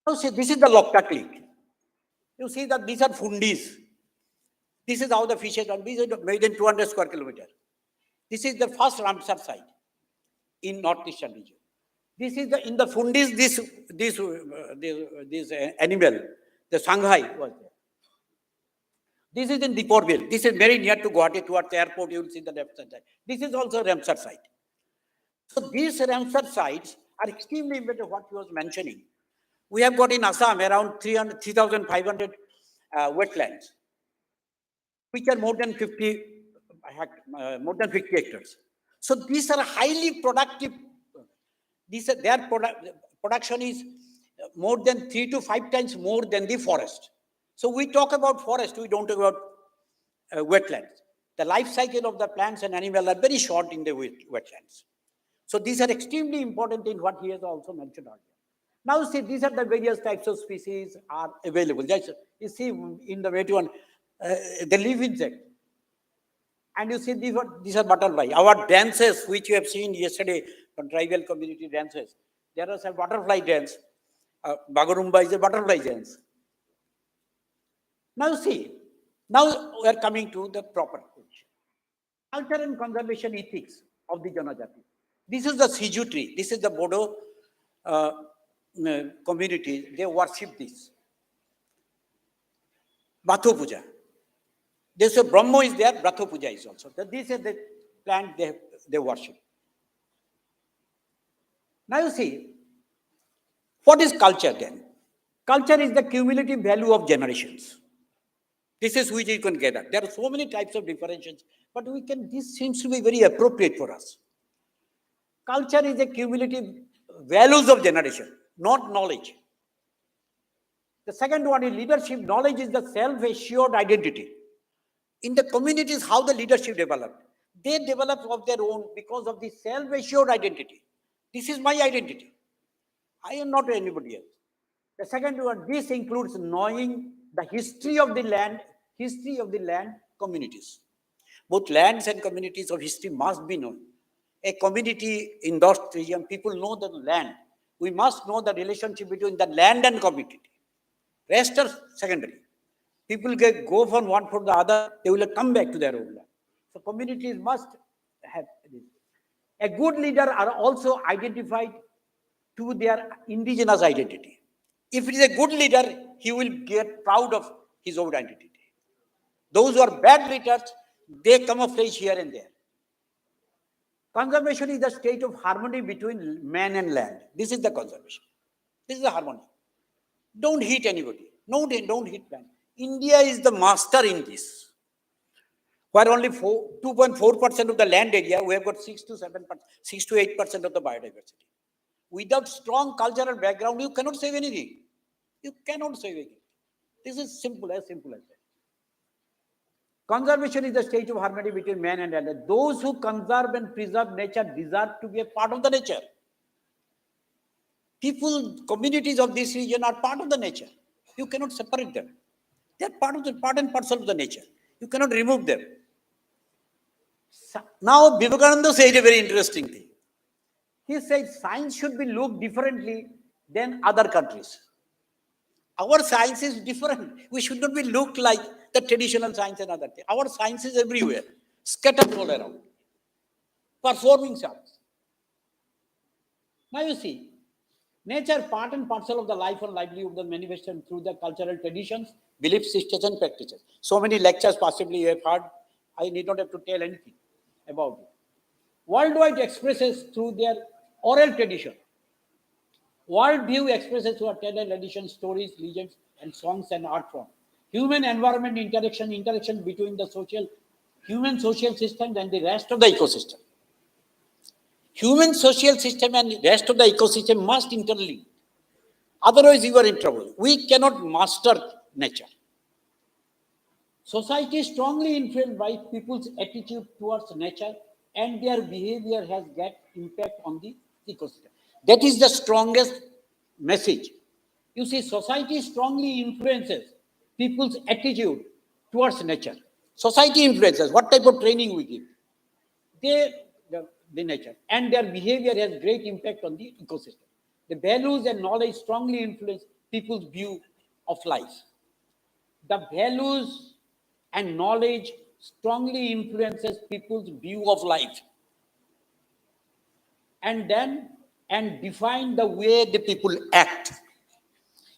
Now see, this is the Loktak Lake. You see that these are fundis. This is how the fishes are. These are more than 200 square kilometers. This is the first Ramsar site in northeastern region. This is in the Fundis, this animal, the Shanghai was there. This is in Deeporville. This is very near to Guwahati, towards the airport. You will see the left side. This is also Ramsar site. So these Ramsar sites are extremely important. What he was mentioning. We have got in Assam around 3,500 wetlands, which are more than 50 hectares. So these are highly productive. Their production is more than 3 to 5 times more than the forest. So we talk about forest, we don't talk about wetlands. The life cycle of the plants and animals are very short in the wetlands. So these are extremely important in what he has also mentioned earlier. Now see, these are the various types of species are available. You see in the way one, the live insect. And you see these are butterfly. Our dances, which you have seen yesterday on tribal community dances, there are some butterfly dance. Bagarumba is a butterfly dance. Now see, now we are coming to the proper question. Culture and conservation ethics of the Janajati. This is the Siju tree. This is the Bodo community. They worship this. Batho Puja. There's a Brahmo is there, Bratho Puja is also. This is the plant they worship. Now you see, what is culture then? Culture is the cumulative value of generations. This is which you can gather. There are so many types of differentiations, but this seems to be very appropriate for us. Culture is a cumulative values of generation, not knowledge. The second one is leadership. Knowledge is the self-assured identity. In the communities, how the leadership developed. They develop of their own because of the self-assured identity. This is my identity. I am not anybody else. The second one, this includes knowing the history of the land communities. Both lands and communities of history must be known. A community in those regions, people know the land. We must know the relationship between the land and community. Rest are secondary. People go from one for the other, they will come back to their own land. So communities must have this. A good leader are also identified to their indigenous identity. If it is a good leader, he will get proud of his own identity. Those who are bad leaders, they camouflage here and there. Conservation is the state of harmony between man and land. This is the conservation. This is the harmony. Don't hit anybody. No, don't hit man. India is the master in this. Where only 2.4% of the land area, we have got 6 to 8% of the biodiversity. Without strong cultural background, you cannot save anything. You cannot save anything. This is simple as that. Conservation is the state of harmony between man and land. Those who conserve and preserve nature deserve to be a part of the nature. People, communities of this region are part of the nature. You cannot separate them. They are part and parcel of the nature. You cannot remove them. Now, Vivekananda said a very interesting thing. He said science should be looked differently than other countries. Our science is different. We should not be looked like the traditional science and other things. Our science is everywhere, scattered all around. Performing science. Now you see, nature part and parcel of the life and livelihood of the manifested through the cultural traditions, belief systems and practices. So many lectures possibly you have heard. I need not have to tell anything about it. Worldwide expresses through their oral tradition. Worldview expresses through oral tradition, stories, legends, and songs and art form. Human environment interaction between the human social system and the rest of the ecosystem. Human social system and the rest of the ecosystem must interlink. Otherwise, you are in trouble. We cannot master nature. Society is strongly influenced by people's attitude towards nature, and their behavior has got impact on the ecosystem. That is the strongest message. You see, society strongly influences people's attitude towards nature. Society influences what type of training we give. The nature and their behavior has great impact on the ecosystem. The values and knowledge strongly influence people's view of life. The values and knowledge strongly influences people's view of life. And then and define the way the people act.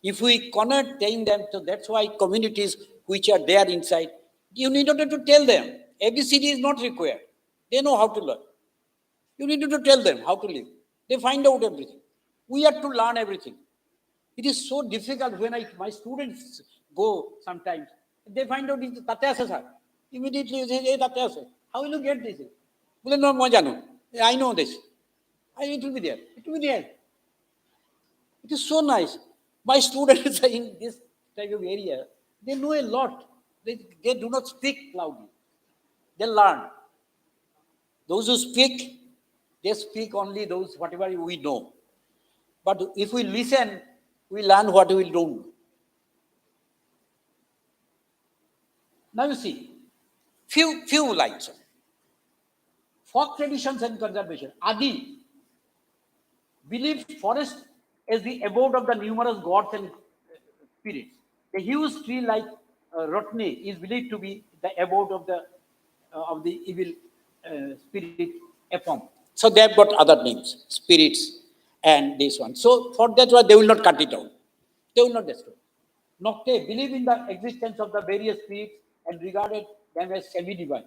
If we cannot tell them, so that's why communities which are there inside, you need not to tell them. ABCD is not required. They know how to learn. You need to tell them how to live. They find out everything. We have to learn everything. It is so difficult when my students go sometimes. They find out it's Tate ase sir. Immediately you say, hey, Tate ase. How will you get this? Bole, no, moi jano. I know this. It will be there. It will be there. It is so nice. My students are in this type of area. They know a lot. They do not speak loudly. They learn. Those who speak, they speak only those whatever we know. But if we listen, we learn what we don't know. Now you see, few lines. Folk traditions and conservation. Adi believed forest as the abode of the numerous gods and spirits. A huge tree like Rotne is believed to be the abode of the evil spirit Ephom. So they have got other names, spirits and this one. So for that one, they will not cut it out. They will not destroy. Nocte believe in the existence of the various spirits and regarded them as semi-divine.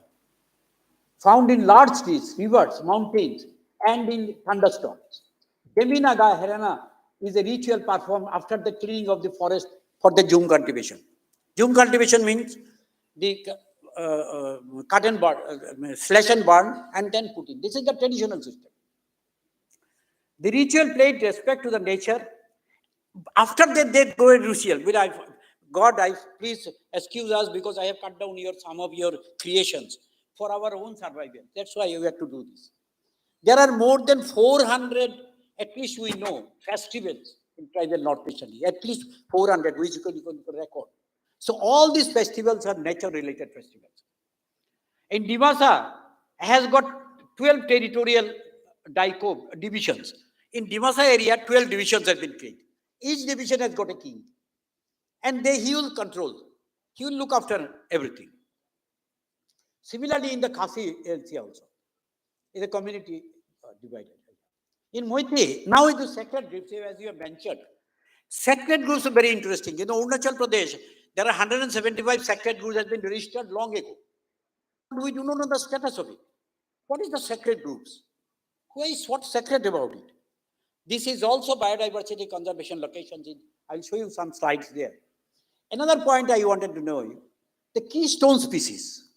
Found in large trees, rivers, mountains, and in thunderstorms. Deminaga Herana is a ritual performed after the clearing of the forest for the Jum cultivation. Jum cultivation means the cut and burn, slash and burn, and then put in. This is the traditional system. The ritual paid respect to the nature. After that, they go a ritual. God, please excuse us because I have cut down some of your creations for our own survival. That's why you have to do this. There are more than 400, at least we know, festivals in tribal North Eastern. At least 400, which you can record. So all these festivals are nature-related festivals. In Dimasa has got 12 territorial divisions. In Dimasa area, 12 divisions have been created. Each division has got a king. And he will control. He will look after everything. Similarly, in the Khasi LC also, is a community divided. In Moiti, now it is sacred groups, as you have mentioned. Sacred groups are very interesting. In Arunachal Pradesh, there are 175 sacred groups that have been registered long ago. We do not know the status of it. What is the sacred groups? What's sacred about it? This is also biodiversity conservation locations. I'll show you some slides there. Another point I wanted to know, the keystone species.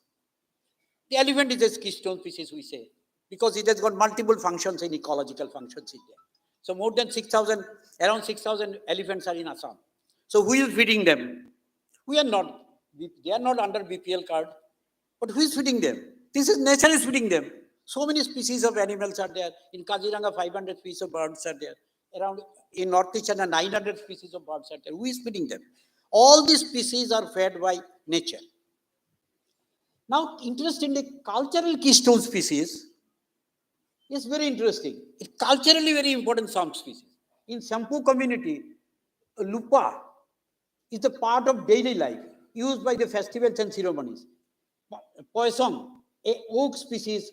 The elephant is a keystone species, we say, because it has got multiple functions in ecological functions in there. So more than 6,000, around 6,000 elephants are in Assam. So who is feeding them? We are not. They are not under BPL card. But who is feeding them? This is nature is feeding them. So many species of animals are there. In Kaziranga, 500 species of birds are there. Around in Northeast China, 900 species of birds are there. Who is feeding them? All these species are fed by nature. Now, interestingly, cultural keystone species is very interesting. It's culturally very important some species. In Sampu community, lupa is a part of daily life used by the festivals and ceremonies. Poisson, a oak species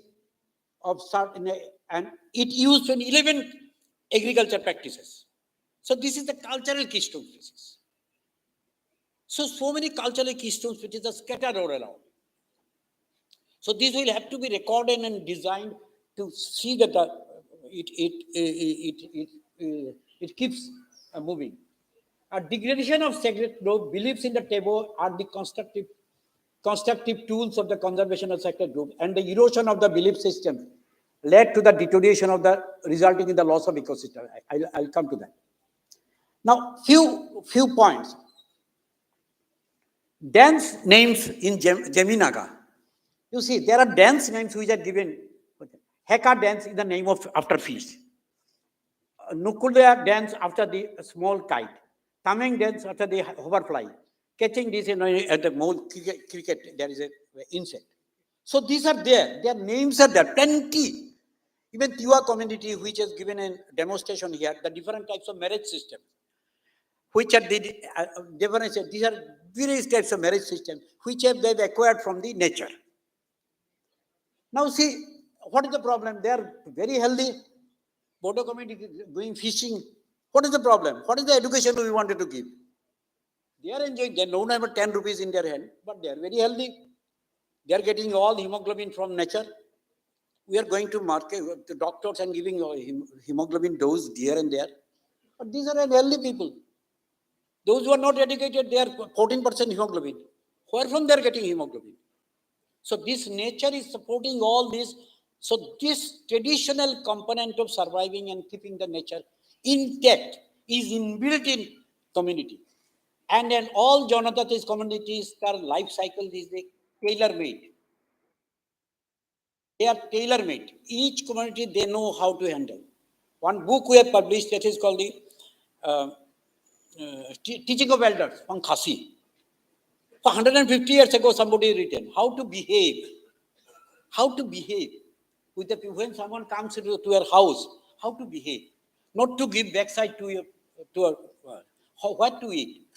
of certain, and it used in 11 agriculture practices. So this is the cultural keystone species. So many cultural keystone species are scattered all around. So these will have to be recorded and designed to see that it keeps moving. A degradation of sacred group beliefs in the table are the constructive tools of the conservation of sacred group, and the erosion of the belief system led to the deterioration of the resulting in the loss of ecosystem. I'll come to that. Now, few points. Dance names in Jeminaga. You see, there are dance names which are given. Heka dance is the name of after fish. Nukulya dance after the small kite. Tameng dance after the hoverfly. Catching this at the mole cricket, there is an insect. So these are there. Their names are there. Plenty. Even Tiwa community, which has given a demonstration here, the different types of marriage system, which are the different. These are various types of marriage system, which they've acquired from the nature. Now see, what is the problem? They are very healthy. Bodo community is doing fishing. What is the problem? What is the education we wanted to give? They are enjoying. They don't have 10 rupees in their hand, but they are very healthy. They are getting all hemoglobin from nature. We are going to market the doctors and giving hemoglobin dose here and there. But these are healthy people. Those who are not educated, they are 14% hemoglobin. Where from they are getting hemoglobin? So this nature is supporting all this. So this traditional component of surviving and keeping the nature intact is inbuilt in community. And then all Janata's communities, their life cycle is tailor-made. They are tailor-made. Each community, they know how to handle. One book we have published that is called the uh, Teaching of Elders from Khasi. For 150 years ago, somebody written how to behave. How to behave with the when someone comes to your house. How to behave, not to give backside to your what to eat,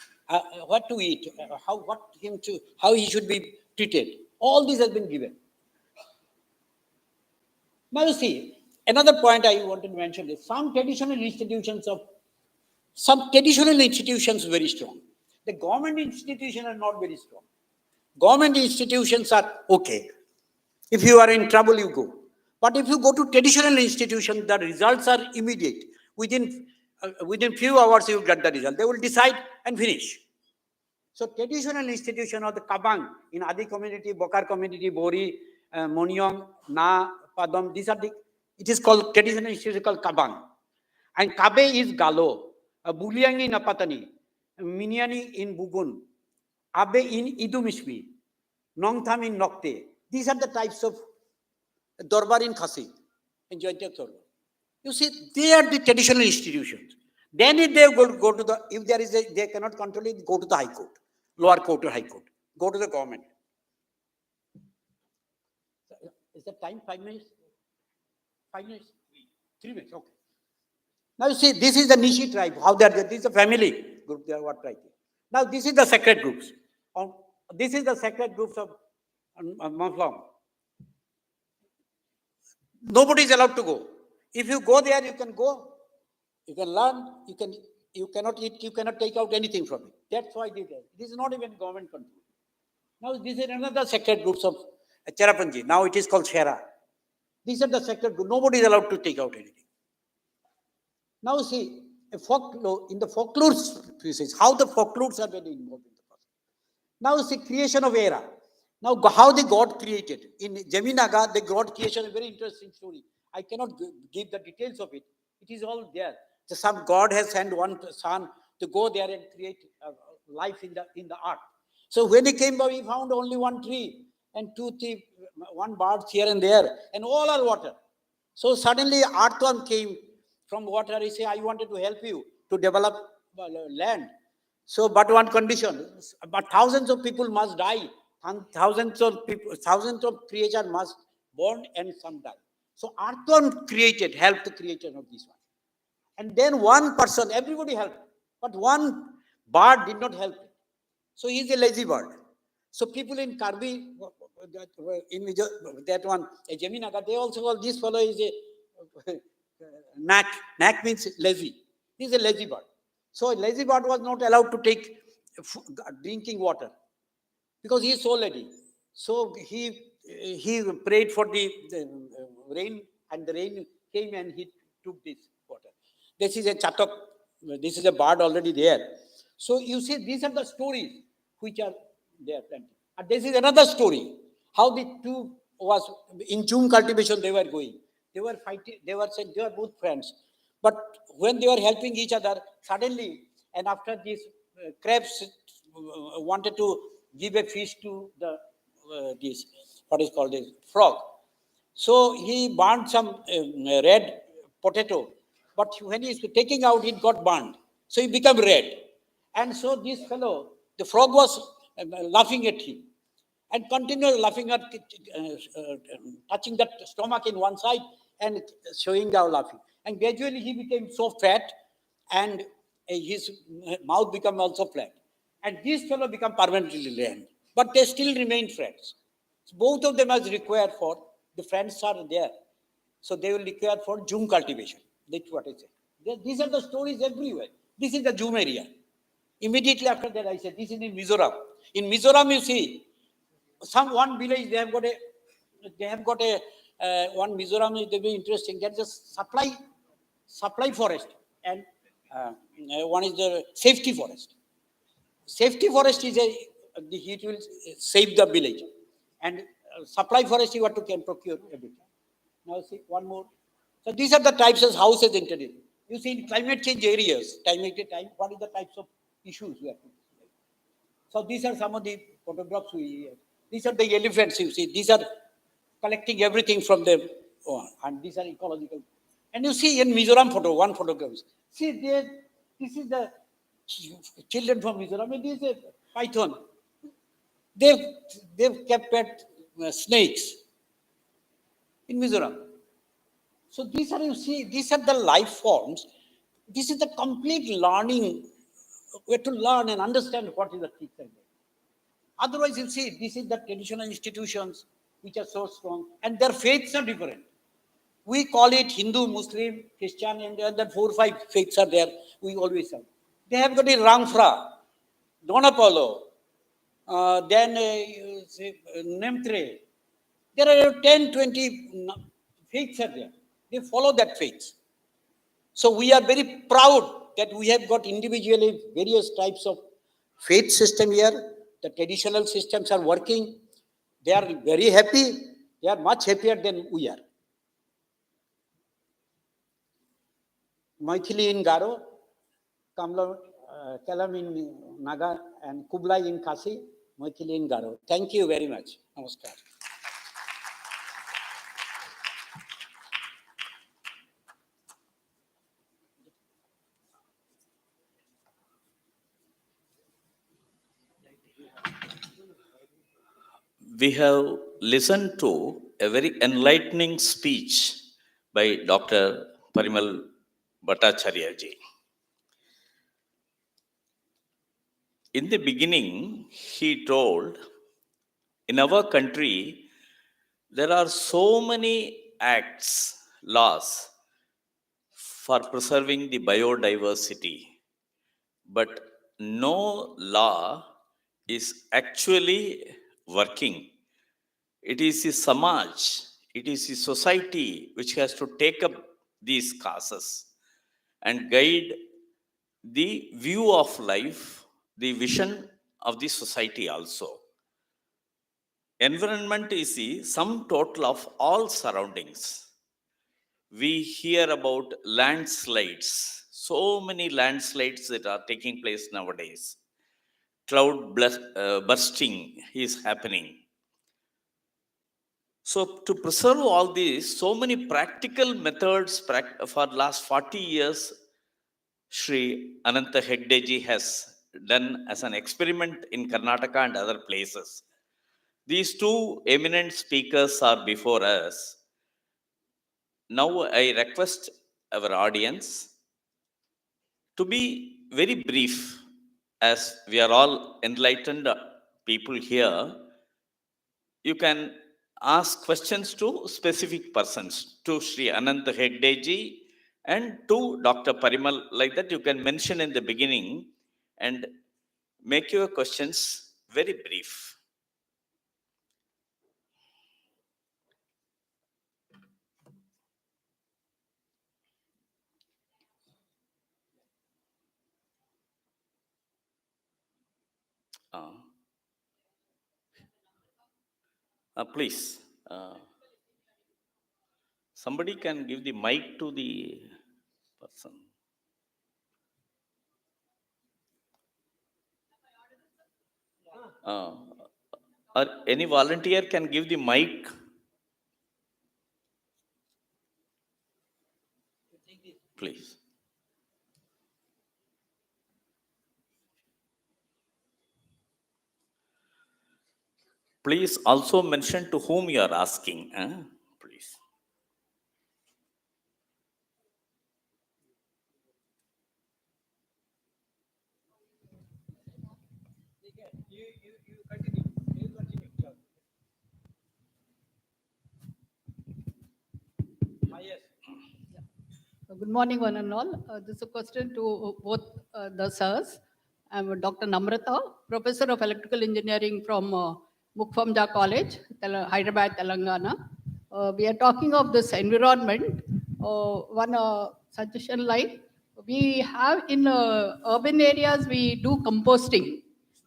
how he should be treated. All this has been given. Now you see, another point I wanted to mention is some traditional institutions are very strong. The government institutions are not very strong. Government institutions are okay. If you are in trouble, you go. But if you go to traditional institutions, the results are immediate. Within few hours, you get the result. They will decide and finish. So traditional institution of the Kabang in Adi community, Bokar community, Bori, Monyong, Na, Padam, these are the, it is called traditional institution called Kabang. And Kabe is Galo, Buliang in Apatani, Miniani in Bugun, Abe in Idumishmi, Nongtham in Nokte. These are the types of Dorbar in Khasi, in Jointek Dorbar. You see, they are the traditional institutions. Then if they go to the, if there is a, they cannot control it, go to the High Court, lower court or High Court. Go to the government. Is the time 5 minutes? 5 minutes? 3 minutes, okay. Now you see, this is the Nishi tribe, how they are, this is a family group, they are what tribe. Now this is the sacred groups. This is the sacred groups of Maflong. Nobody is allowed to go. If you go there, you can go, you can learn, you cannot eat, you cannot take out anything from it. That's why they did. This is not even government control. Now this is another sacred groups of Cherapanji. Now it is called Shera. These are the sacred groups. Nobody is allowed to take out anything. Now see, in the folklore species, how the folklores are very involved in the process. Now see, creation of era. Now how the God created. In Jaminaga, the God creation is a very interesting story. I cannot give the details of it. It is all there. So some God has sent one son to go there and create life in the earth. So when he came by, he found only one tree and one bird here and there, and all are water. So suddenly earthworm came from water. He said, I wanted to help you to develop land. So, but one condition, but thousands of people must die. Thousands of creatures must born and some die. So earthworm helped the creation of this one. And then one person, everybody helped, but one bird did not help. So he is a lazy bird. So people in Karbi, in that one, Jaminaga, they also call this fellow is a knack. Knack means lazy. He is a lazy bird. So a lazy bird was not allowed to take drinking water because he is so lazy. So he prayed for the rain, and the rain came and he took this water. This is a chatok. This is a bird already there. So you see, these are the stories which are there. And this is another story. How the two was in June cultivation they were going. They were fighting. They were saying they were both friends. But when they were helping each other, suddenly, and after these crabs wanted to give a fish to the this what is called this frog. So he burned some red potato, but when he's taking out, it got burned. So he became red. And so this fellow, the frog was laughing at him and continued laughing at, touching that stomach in one side and showing down laughing. And gradually he became so fat and his mouth became also flat. And this fellow became permanently lame. But they still remain friends. So both of them are required for, the friends are there. So they will require for June cultivation. That's what I said. These are the stories everywhere. This is the Zoom area. Immediately after that, I said, this is in Mizoram. In Mizoram, you see, one village they have got a one Mizoram is very interesting. There is a supply forest, and one is the safety forest. Safety forest is it will save the village, and supply forest you have to can procure everything. Now see one more. So these are the types of houses introduced. You see in climate change areas, what is the types of issues we have to. So these are some of the photographs we. These are the elephants you see. These are collecting everything from them, and these are ecological. And you see in Mizoram one photograph. See there, this is the children from Mizoram. And this is a python. They've they've kept pet snakes in Mizoram. So these are you see these are the life forms. This is the complete learning. We have to learn and understand what is the teacher. Otherwise, you'll see this is the traditional institutions which are so strong, and their faiths are different. We call it Hindu, Muslim, Christian, and then 4 or 5 faiths are there. We always have. They have got a Rangfra, Don Apollo, then Nemtre. There are 10, 20 faiths are there. They follow that faith. So we are very proud that we have got individually various types of faith system here. The traditional systems are working. They are very happy. They are much happier than we are. Maithili in Garo, Kalam in Naga, and Kublai in Kasi, Maithili in Garo. Thank you very much. Namaskar. We have listened to a very enlightening speech by Dr. Parimal Bhattacharya ji. In the beginning, he told, in our country, there are so many acts, laws for preserving the biodiversity, but no law is actually working. It is the Samaj, it is the society which has to take up these causes and guide the view of life, the vision of the society also. Environment is the sum total of all surroundings. We hear about landslides, so many landslides that are taking place nowadays. Bursting is happening. So to preserve all these, so many practical methods for last 40 years, Sri Ananta Hegdeji has done as an experiment in Karnataka and other places. These two eminent speakers are before us. Now I request our audience to be very brief, as we are all enlightened people here. You can ask questions to specific persons, to Sri Ananta Hegdeji and to Dr. Parimal. Like that, you can mention in the beginning and make your questions very brief. Please, somebody can give the mic to the person. Or any volunteer can give the mic. Please. Please also mention to whom you are asking. Please. Good morning, one and all. This is a question to both the sirs. I'm Dr. Namrata, Professor of Electrical Engineering from Mukfamja College, Hyderabad, Telangana. We are talking of this environment. One suggestion like we have in urban areas, we do composting,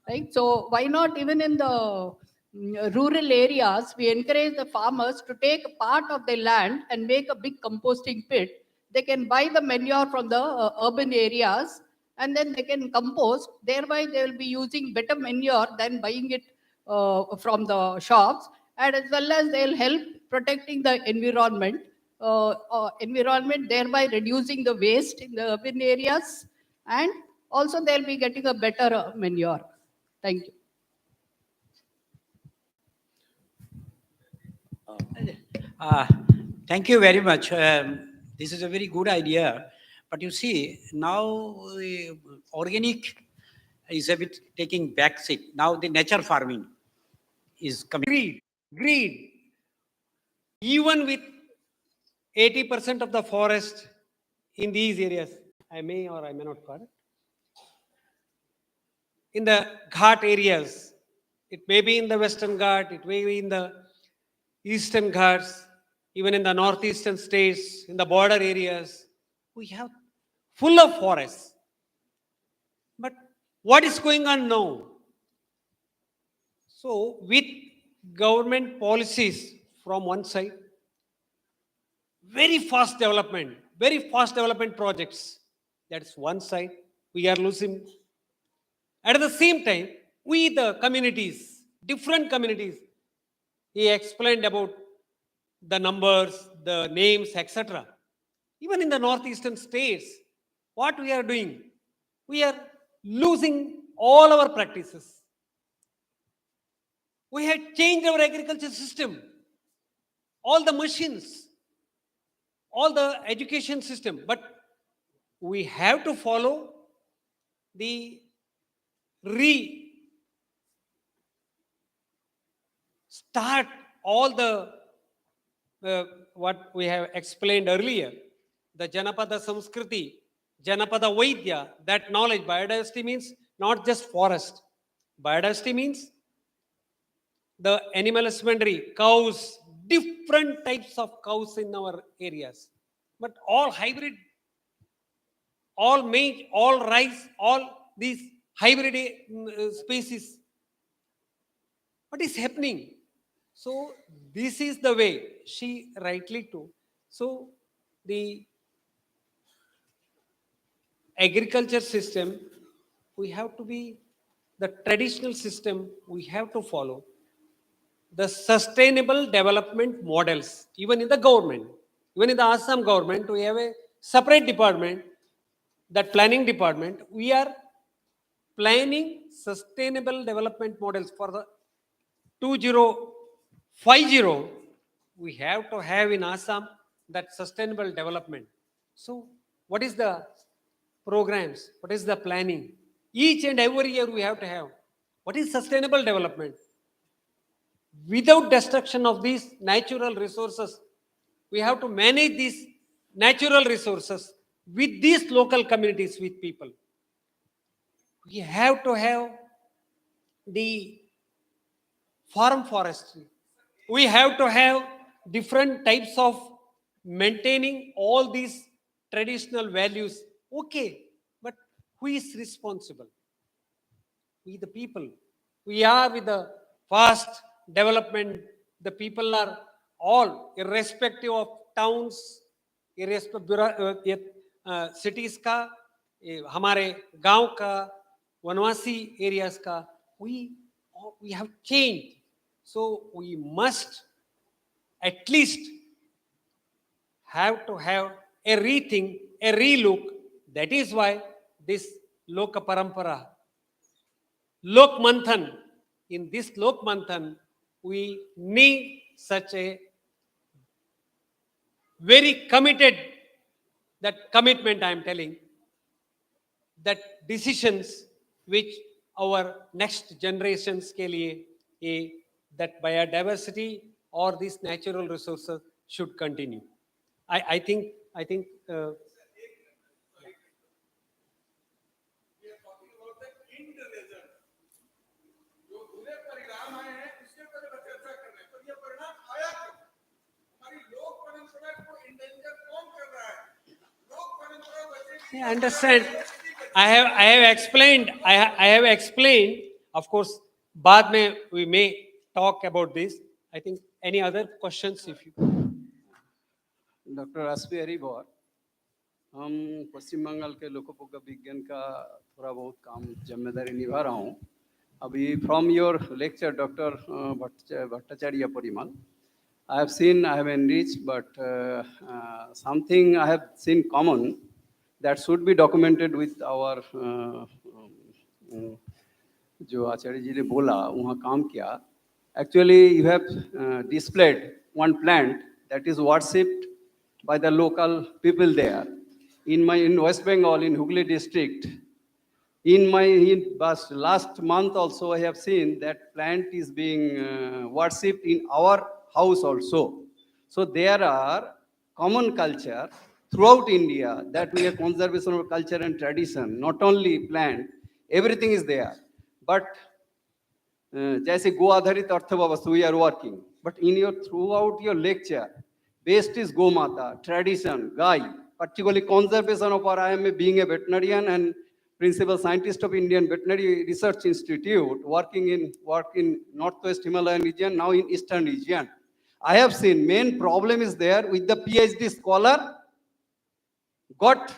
right? So why not even in the rural areas, we encourage the farmers to take a part of their land and make a big composting pit. They can buy the manure from the urban areas and then they can compost. Thereby, they will be using better manure than buying it from the shops, and as well as they'll help protecting the environment, thereby reducing the waste in the urban areas, and also they'll be getting a better manure. Thank you. Uh, Thank you very much. This is a very good idea. But you see, now organic is a bit taking back seat. Now the nature farming is coming. Greed. Even with 80% of the forest in these areas, I may or I may not correct. In the Ghat areas, it may be in the Western Ghat, it may be in the Eastern Ghats, even in the northeastern states, in the border areas, we have full of forests. But what is going on now? So, with government policies from one side, very fast development projects. That's one side. We are losing. At the same time, we, the communities, different communities, he explained about the numbers, the names, etc. Even in the northeastern states, what we are doing, we are losing all our practices. We had changed our agriculture system, all the machines, all the education system, but we have to follow the start all the what we have explained earlier, the Janapada Samskriti, Janapada Vaidya, that knowledge. Biodiversity means not just forest. Biodiversity means the animal husbandry, cows, different types of cows in our areas, but all hybrid, all maize, all rice, all these hybrid species. What is happening? So this is the way she rightly told. So the agriculture system, we have to be the traditional system we have to follow. The sustainable development models, even in the government, even in the Assam government, we have a separate department, that planning department. We are planning sustainable development models for the 2050. We have to have in Assam that sustainable development. So, what is the programs? What is the planning? Each and every year we have to have. What is sustainable development? Without destruction of these natural resources, we have to manage these natural resources with these local communities, with people. We have to have the farm forestry. We have to have different types of maintaining all these traditional values. Okay, but who is responsible? We, the people. We are with the fast development. The people are all, irrespective of towns, irrespective cities का, हमारे गांव का, वनवासी areas का, we have changed. So we must at least have to have a rethink, a relook. That is why this Loka Parampara, Lokmanthan, in this Lokmanthan, we need such a very committed, that commitment I am telling, that decisions which our next generations के लिए that biodiversity or these natural resources should continue. I think I understand. I have explained. I have explained. Of course, बाद में we may talk about this. I think any other questions if you. Doctor SP Haribhau, हम पश्चिम बंगाल के लोकोपयोगी विज्ञान का थोड़ा बहुत काम जिम्मेदारी निभा रहा हूँ. अभी from your lecture doctor Bhattacharya Parimal, I have seen, I have enriched, but something I have seen common that should be documented with our जो आचार्य जी ने बोला वहाँ काम किया. Actually, you have displayed one plant that is worshipped by the local people there. In West Bengal, in Hooghly district, last month also I have seen that plant is being worshipped in our house also. So there are common culture throughout India that we have conservation of culture and tradition, not only plant, everything is there. But जैसे गो आधारित अर्थव्यवस्था we are working, but in your throughout your lecture best is go mata, tradition, guy, particularly conservation of our. I am being a veterinarian and principal scientist of Indian Veterinary Research Institute, working in Northwest Himalayan region, now in Eastern region. I have seen main problem is there with the PhD scholar got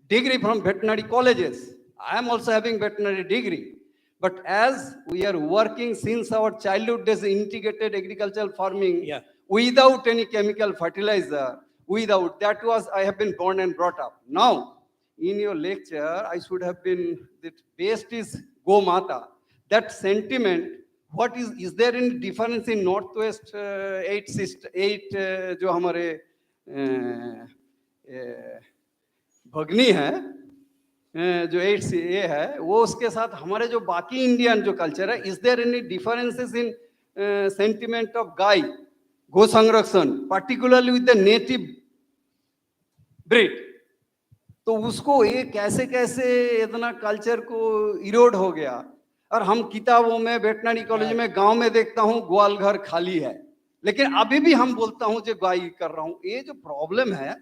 degree from veterinary colleges. I am also having veterinary degree. But as we are working since our childhood days, integrated agricultural farming, Yeah. without any chemical fertilizer, without, that was, I have been born and brought up. Now, in your lecture, I should have been, the best is Go Mata. That sentiment, what is there any difference in Northwest eight जो हमारे भगनी है, जो 8 है, वो उसके साथ हमारे जो बाकी इंडियन जो कल्चर है, is there any differences in sentiment of gai, go sanrakshan, particularly with the native breed? तो उसको ये कैसे कैसे इतना कल्चर को इरोड हो गया. और हम किताबों में, वेटनरी कॉलेज में, गांव में देखता हूँ ग्वाल घर खाली है, लेकिन अभी भी हम बोलता हूँ जो गाय कर रहा हूँ. ये जो प्रॉब्लम है,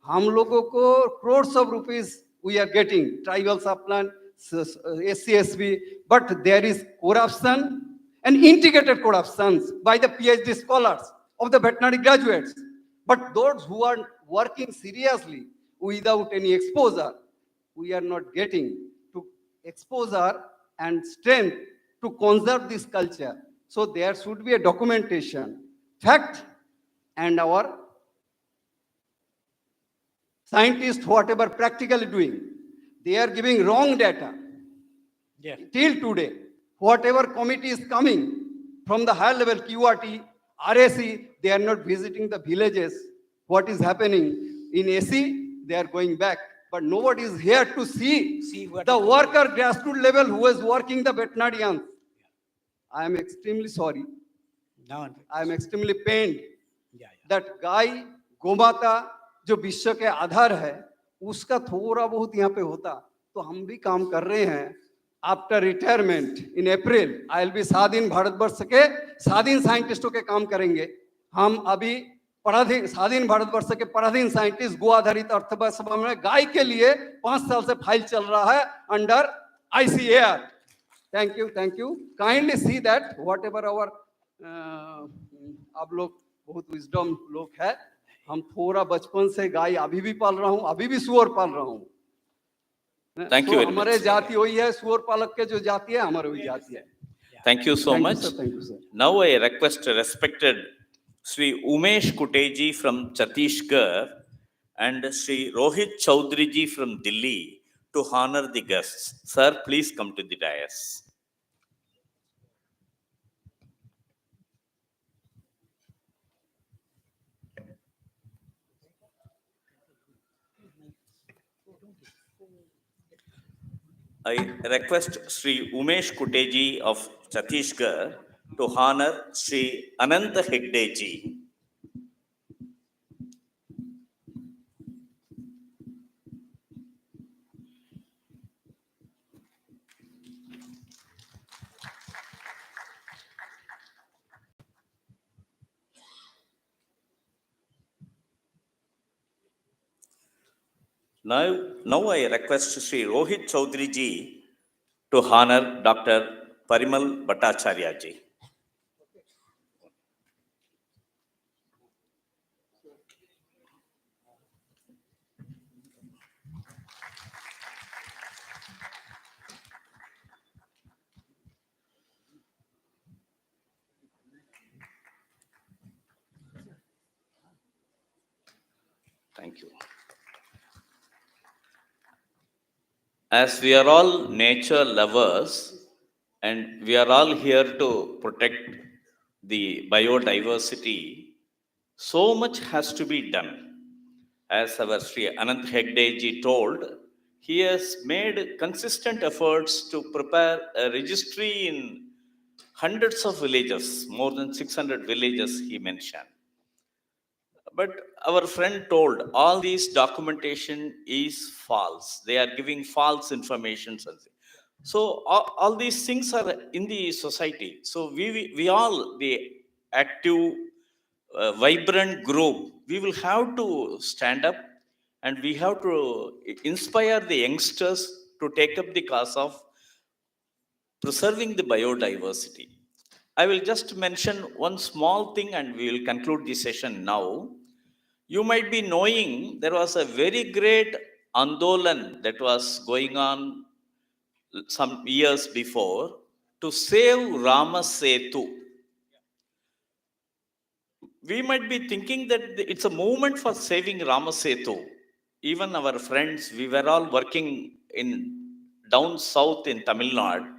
हम लोगों को crores of rupees we are getting, tribal subplan, SCSB, but there is corruption and integrated corruptions by the PhD scholars of the veterinary graduates. But those who are working seriously without any exposure, we are not getting to exposure and strength to conserve this culture. So there should be a documentation, fact, and our scientists, whatever practically doing, they are giving wrong data. Yeah. Till today, whatever committee is coming from the higher level, QRT, RAC, they are not visiting the villages. What is happening in AC, they are going back. But nobody is here to see the worker grassroots level who is working the veterinarians. I am extremely sorry. I am extremely pained that guy, गोमाता, जो विश्व के आधार है, उसका थोड़ा बहुत यहाँ पे होता तो हम भी काम कर रहे हैं. After retirement in April I will be स्वाधीन भारतवर्ष के स्वाधीन साइंटिस्टों के काम करेंगे. हम अभी स्वाधीन भारतवर्ष के पराधीन साइंटिस्ट गो आधारित अर्थव्यवस्था में गाय के लिए 5 साल से फाइल चल रहा है under ICAR. Thank you. Kindly see that whatever hour, आप लोग बहुत विजडम लोग है. हम थोड़ा बचपन से गाय अभी भी पाल रहा हूँ, अभी भी सुअर पाल रहा हूँ. Thank you very हमारे much. जाति वही है, सुअर पालक के जो जाति है हमारे वही जाति है. Thank you so Thank you, much. sir. Thank you, sir. Now I request respected Sri Umesh Kuteji from Chhattisgarh and Sri Rohit Chaudhary from Delhi to honor the guests. Sir, please come to the dais. I request Sri Umesh Kuteji of Chhattisgarh to honor Sri Ananta Hegdeji. Now I request Sri Rohit Chaudhary ji to honor Dr. Parimal Bhattacharya ji. Thank you. As we are all nature lovers and we are all here to protect the biodiversity, so much has to be done. As our Sri Anant Hegde ji told, he has made consistent efforts to prepare a registry in hundreds of villages, more than 600 villages he mentioned. But our friend told all these documentation is false. They are giving false information. So all these things are in the society. So we all, the active, vibrant group, we will have to stand up and we have to inspire the youngsters to take up the cause of preserving the biodiversity. I will just mention one small thing and we will conclude the session now. You might be knowing there was a very great Andolan that was going on some years before to save Rama Setu. We might be thinking that it's a movement for saving Rama Setu. Even our friends, we were all working in down south in Tamil Nadu.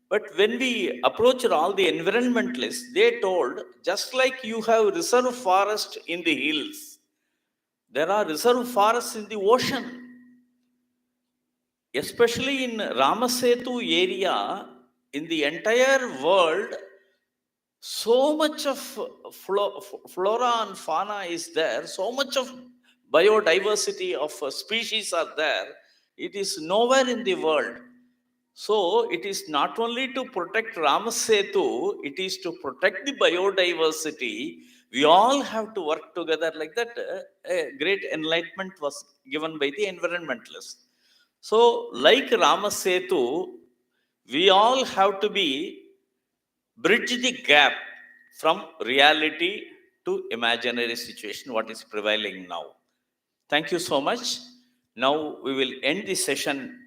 But when we approached all the environmentalists, they told just like you have reserve forest in the hills, there are reserve forests in the ocean. Especially in Ramasetu area, in the entire world, so much of flora and fauna is there, so much of biodiversity of species are there. It is nowhere in the world. So it is not only to protect Ramasetu, it is to protect the biodiversity. We all have to work together like that. A great enlightenment was given by the environmentalists. So, like Ramasetu, we all have to be bridge the gap from reality to imaginary situation, what is prevailing now. Thank you so much. Now we will end the session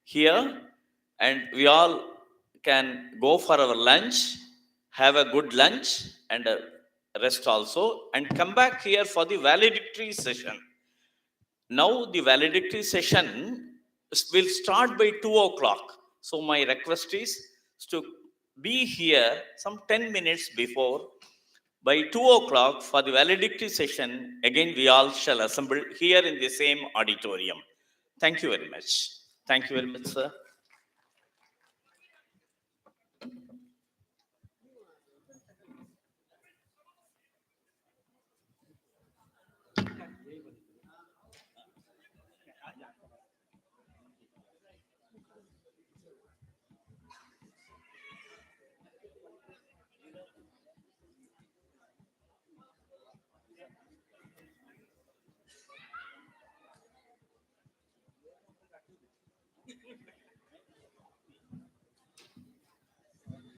here and we all can go for our lunch, have a good lunch and a rest also, and come back here for the valedictory session. Now the valedictory session will start by 2 o'clock. So my request is to be here some 10 minutes before. By 2 o'clock for the valedictory session, again we all shall assemble here in the same auditorium. Thank you very much. Thank you very much, sir.